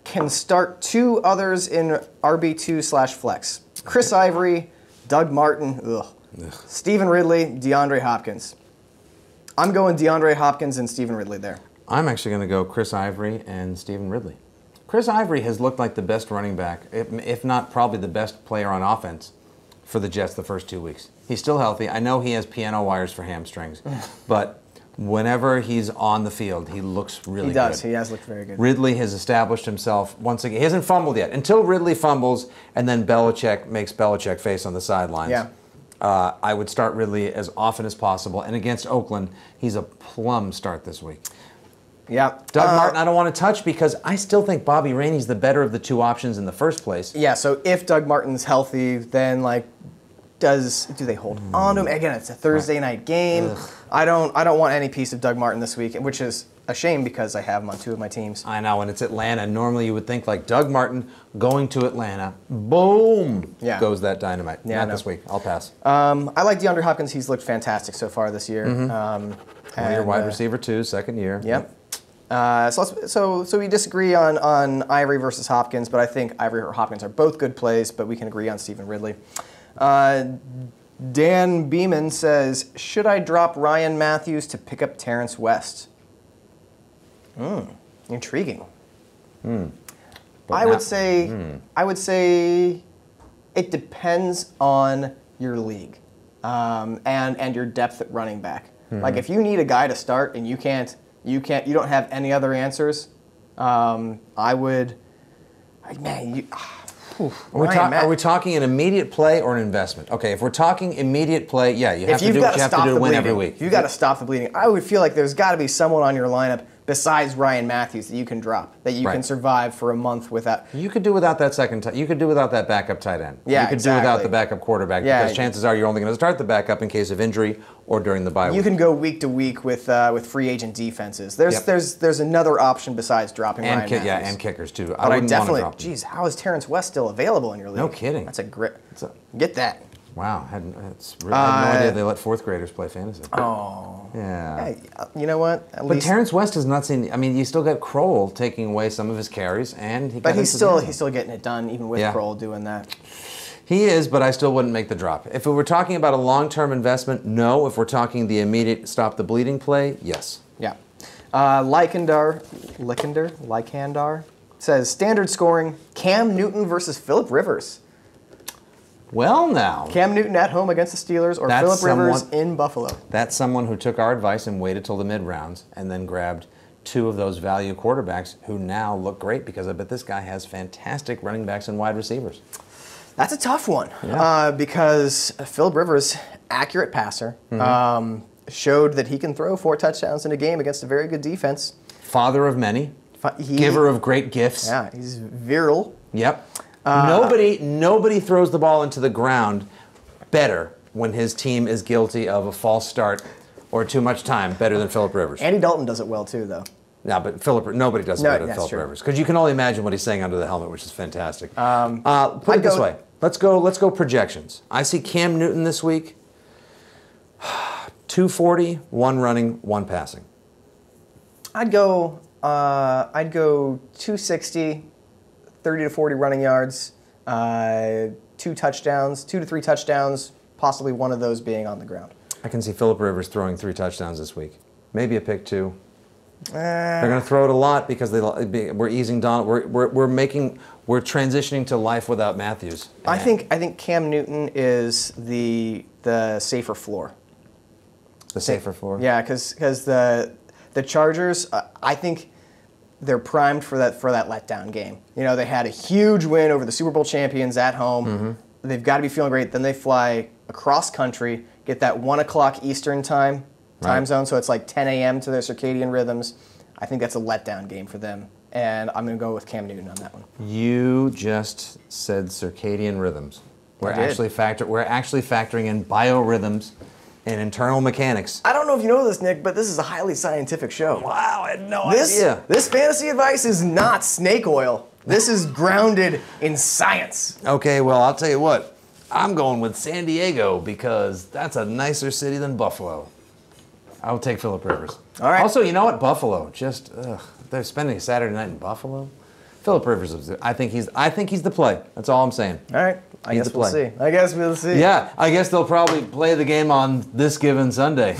Can start 2 others in RB2/flex. Chris Ivory, Doug Martin, Stephen Ridley, DeAndre Hopkins. I'm going DeAndre Hopkins and Stephen Ridley there. I'm actually going to go Chris Ivory and Stephen Ridley. Chris Ivory has looked like the best running back, if not probably the best player on offense for the Jets the first 2 weeks. He's still healthy. I know he has piano wires for hamstrings, but whenever he's on the field, he looks really good. He does. He has looked very good. Ridley has established himself once again. He hasn't fumbled yet. Until Ridley fumbles and then Belichick makes Belichick face on the sidelines. Yeah. I would start Ridley as often as possible. And against Oakland, he's a plum start this week. Yeah. Doug Martin, I don't want to touch because I still think Bobby Rainey's the better of the 2 options in the first place. Yeah, so if Doug Martin's healthy, then do they hold on to him? Again, it's a Thursday night game. Ugh. I don't want any piece of Doug Martin this week, which is a shame because I have him on 2 of my teams. I know, and it's Atlanta. Normally you would think Doug Martin going to Atlanta, boom, goes that dynamite. Yeah, Not this week. I'll pass. I like DeAndre Hopkins. He's looked fantastic so far this year. One of your wide receiver too, second year. Yep. So we disagree on Ivory versus Hopkins, but I think Ivory or Hopkins are both good plays, but we can agree on Stephen Ridley. Dan Beeman says, should I drop Ryan Matthews to pick up Terrence West? Intriguing. I would say it depends on your league and your depth at running back. Like if you need a guy to start and you don't have any other answers, I would, Are we talking an immediate play or an investment? Okay, if we're talking immediate play, you have to do what you have to do to win every week. You got to stop the bleeding. I would feel like there's got to be someone on your lineup besides Ryan Matthews that you can drop, that you can survive for a month without. You could do without that you could do without that backup tight end. Yeah, you could do without the backup quarterback because chances are you're only going to start the backup in case of injury or during the bye week. You can go week to week with free agent defenses. There's another option besides dropping Ryan Matthews. Yeah, and kickers too. But I definitely, how is Terrence West still available in your league? No kidding. That's a great. Get that. Wow, I had no idea they let 4th graders play fantasy. Oh. Yeah. Hey, you know what? But Terrence West has not seen. I mean, you still got Kroll taking away some of his carries, and he's still getting it done, even with Kroll doing that. He is, but I still wouldn't make the drop. If we were talking about a long-term investment, no. If we're talking the immediate stop the bleeding play, yes. Yeah. Likandar says standard scoring: Cam Newton versus Phillip Rivers. Well, now. Cam Newton at home against the Steelers or Phillip Rivers in Buffalo? That's someone who took our advice and waited till the mid-rounds and then grabbed 2 of those value quarterbacks who now look great because I bet this guy has fantastic running backs and wide receivers. That's a tough one because Phillip Rivers, accurate passer, showed that he can throw 4 touchdowns in a game against a very good defense. Father of many, giver of great gifts. Yeah, he's virile. Yep. Nobody throws the ball into the ground better when his team is guilty of a false start or too much time better than Phillip Rivers. Andy Dalton does it well too, though. Yeah, but nobody does it better than Phillip Rivers because you can only imagine what he's saying under the helmet, which is fantastic. Put it this way: let's go projections. I see Cam Newton this week. 240, 1 running, 1 passing. I'd go 260. 30 to 40 running yards, 2 touchdowns, 2 to 3 touchdowns, possibly one of those being on the ground. I can see Phillip Rivers throwing 3 touchdowns this week. Maybe a pick 2. They're going to throw it a lot because we're easing down. We're transitioning to life without Matthews. I think Cam Newton is the safer floor. The safer floor. Yeah, because the Chargers, I think they're primed for that letdown game. You know, they had a huge win over the Super Bowl champions at home. They've got to be feeling great. Then they fly across country, get that 1 o'clock Eastern time zone, so it's like 10 a.m. to their circadian rhythms. I think that's a letdown game for them, and I'm going to go with Cam Newton on that one. You just said circadian rhythms. We're actually factoring in biorhythms and internal mechanics. I don't know if you know this, Nick, but this is a highly scientific show. Wow, I had no idea. This fantasy advice is not snake oil. This is grounded in science. Okay, well, I'll tell you what. I'm going with San Diego because that's a nicer city than Buffalo. I'll take Phillip Rivers. All right. Also, you know what? Buffalo. Just they're spending a Saturday night in Buffalo. Phillip Rivers. I think he's the play. That's all I'm saying. All right. I guess we'll see. Yeah. I guess they'll probably play the game on this given Sunday.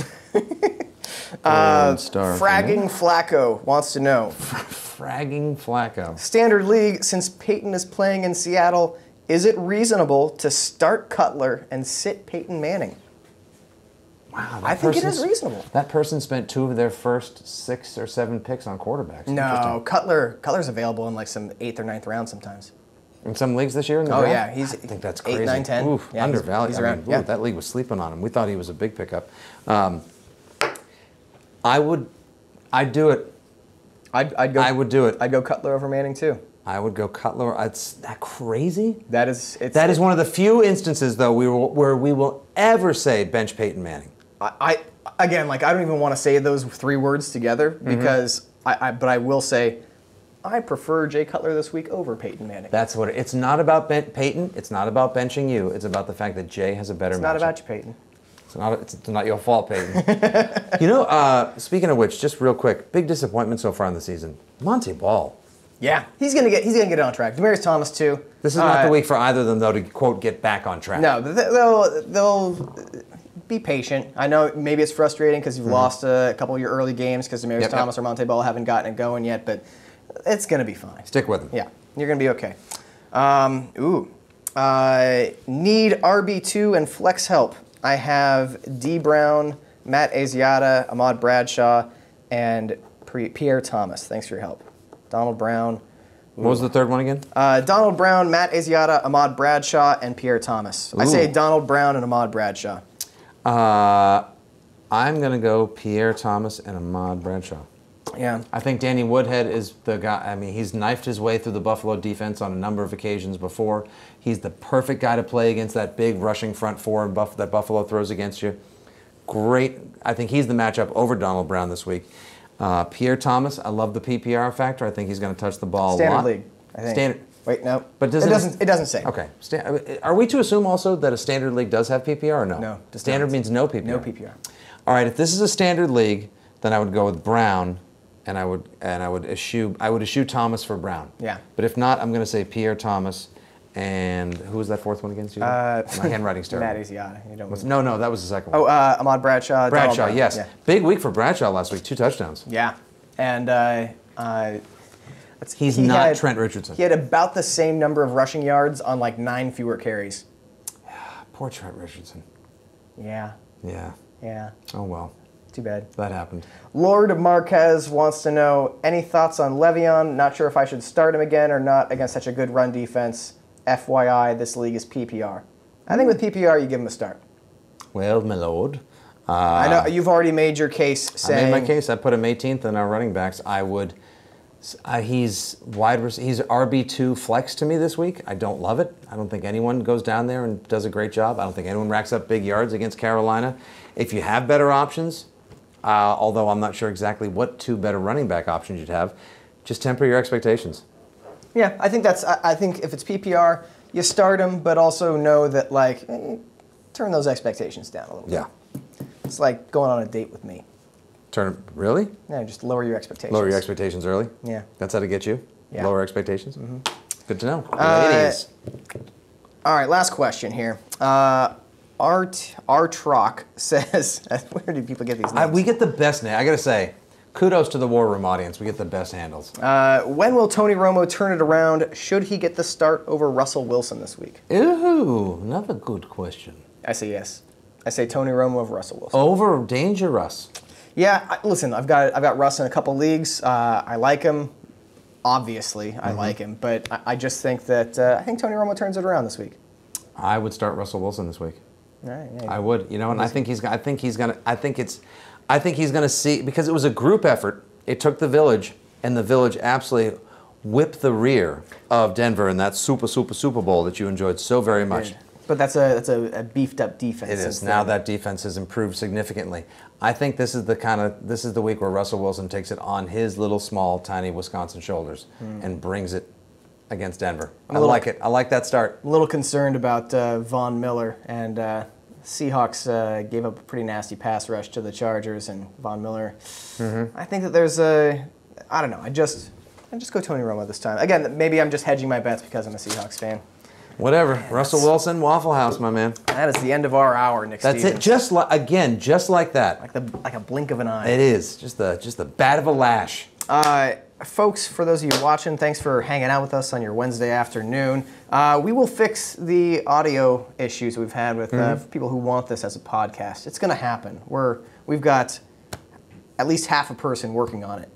Fragging Flacco wants to know. Fragging Flacco. Standard League, since Peyton is playing in Seattle, is it reasonable to start Cutler and sit Peyton Manning? Wow, I think it is reasonable. That person spent 2 of their first 6 or 7 picks on quarterbacks. No, Cutler's available in like some 8th or 9th round sometimes. In some leagues this year in the draft? Yeah, I think that's crazy. 8, 9, 10. Oof, yeah, undervalued. He's around. That league was sleeping on him. We thought he was a big pickup. I'd do it. I would do it. I'd go Cutler over Manning too. I would go Cutler. It's that crazy? That is one of the few instances though where we will ever say bench Peyton Manning. Again, like I don't even want to say those 3 words together because but I will say I prefer Jay Cutler this week over Peyton Manning. That's what it's not about Peyton. It's not about benching you. It's about the fact that Jay has a better matchup. It's not about you, Peyton. It's not your fault, Peyton. Speaking of which, just real quick, big disappointment so far in the season. Monty Ball. Yeah, he's gonna get it on track. Demaryius Thomas too. This is not the week for either of them though to quote get back on track. No, they'll be patient. I know maybe it's frustrating because you've lost a couple of your early games because Demaryius Thomas or Monty Ball haven't gotten it going yet, but it's gonna be fine. Stick with them. Yeah, you're gonna be okay. Need RB2 and flex help. I have D. Brown, Matt Asiata, Ahmad Bradshaw, and Pierre Thomas. Thanks for your help. Donald Brown. What was the third one again? Donald Brown, Matt Asiata, Ahmad Bradshaw, and Pierre Thomas. I say Donald Brown and Ahmad Bradshaw. I'm going to go Pierre Thomas and Ahmad Bradshaw. Yeah. I think Danny Woodhead is the guy. I mean, he's knifed his way through the Buffalo defense on a number of occasions before. He's the perfect guy to play against that big rushing front four that Buffalo throws against you. Great. I think he's the matchup over Donald Brown this week. Pierre Thomas, I love the PPR factor. I think he's going to touch the ball a lot. Standard league, I think. Standard. Wait, no. But it doesn't say. Okay. Are we to assume also that a standard league does have PPR or no? No. Standard means no PPR. No PPR. All right. If this is a standard league, then I would go with Brown, and I would eschew Thomas for Brown. Yeah. But if not, I'm going to say Pierre Thomas. And who was that fourth one against you? My handwriting's terrible. Matt Asiata. No, that was the second one. Ahmad Bradshaw. Bradshaw, yes. Yeah. Big week for Bradshaw last week, 2 touchdowns. Yeah. And he's not Trent Richardson. He had about the same number of rushing yards on like 9 fewer carries. Poor Trent Richardson. Yeah. Yeah. Yeah. Oh, well. Too bad. That happened. Lord Marquez wants to know, any thoughts on Le'Veon? Not sure if I should start him again or not against such a good run defense. FYI, this league is PPR. I think with PPR, you give him a start. Well, my lord. I know you've already made your case saying... I made my case. I put him 18th in our running backs. I would... he's RB2 flex to me this week. I don't love it. I don't think anyone goes down there and does a great job. I don't think anyone racks up big yards against Carolina. If you have better options, although I'm not sure exactly what 2 better running back options you'd have, just temper your expectations. Yeah, I think if it's PPR, you start him, but also know that turn those expectations down a little bit. Yeah. It's like going on a date with me. Really? Yeah, just lower your expectations. Lower your expectations early? Yeah. That's how to get you? Yeah. Lower expectations? Mm-hmm. Good to know. Ladies. All right, last question here. Artrock says, where do people get these names? We get the best name. I got to say, kudos to the War Room audience. We get the best handles. When will Tony Romo turn it around? Should he get the start over Russell Wilson this week? Ooh, another good question. I say yes. I say Tony Romo over Russell Wilson. Over Dangerous. Yeah, listen, I've got Russ in a couple leagues. I like him. Obviously, I like him, but I just think that I think Tony Romo turns it around this week. I would start Russell Wilson this week. All right, yeah, I would, and I think he's gonna see, because it was a group effort. It took the village, and the village absolutely whipped the rear of Denver in that Super Bowl that you enjoyed so very much. But that's a beefed up defense. It is. Now that defense has improved significantly. I think this is the week where Russell Wilson takes it on his little, small, tiny Wisconsin shoulders and brings it against Denver. I like it. I like that start. A little concerned about Von Miller, and Seahawks gave up a pretty nasty pass rush to the Chargers, and Von Miller. I think that there's I don't know. I just go Tony Romo this time. Again, maybe I'm just hedging my bets because I'm a Seahawks fan. Whatever. Man, Russell Wilson, Waffle House, my man. That is the end of our hour, Nick That's Stevens. it. Just like that. Like a blink of an eye. It is. Just the bat of a lash. Folks, for those of you watching, thanks for hanging out with us on your Wednesday afternoon. We will fix the audio issues we've had with people who want this as a podcast. It's going to happen. We've got at least half a person working on it.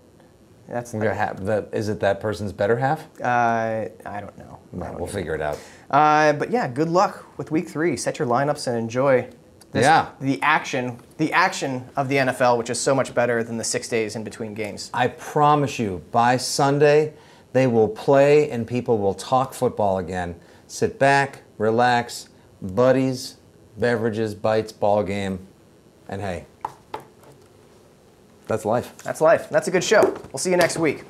Is it that person's better half? I don't know. We'll figure it out. But yeah, good luck with Week 3. Set your lineups and enjoy the action of the NFL, which is so much better than the 6 days in between games. I promise you, by Sunday, they will play and people will talk football again. Sit back, relax, buddies, beverages, bites, ball game, and hey, that's life. That's life. That's a good show. We'll see you next week.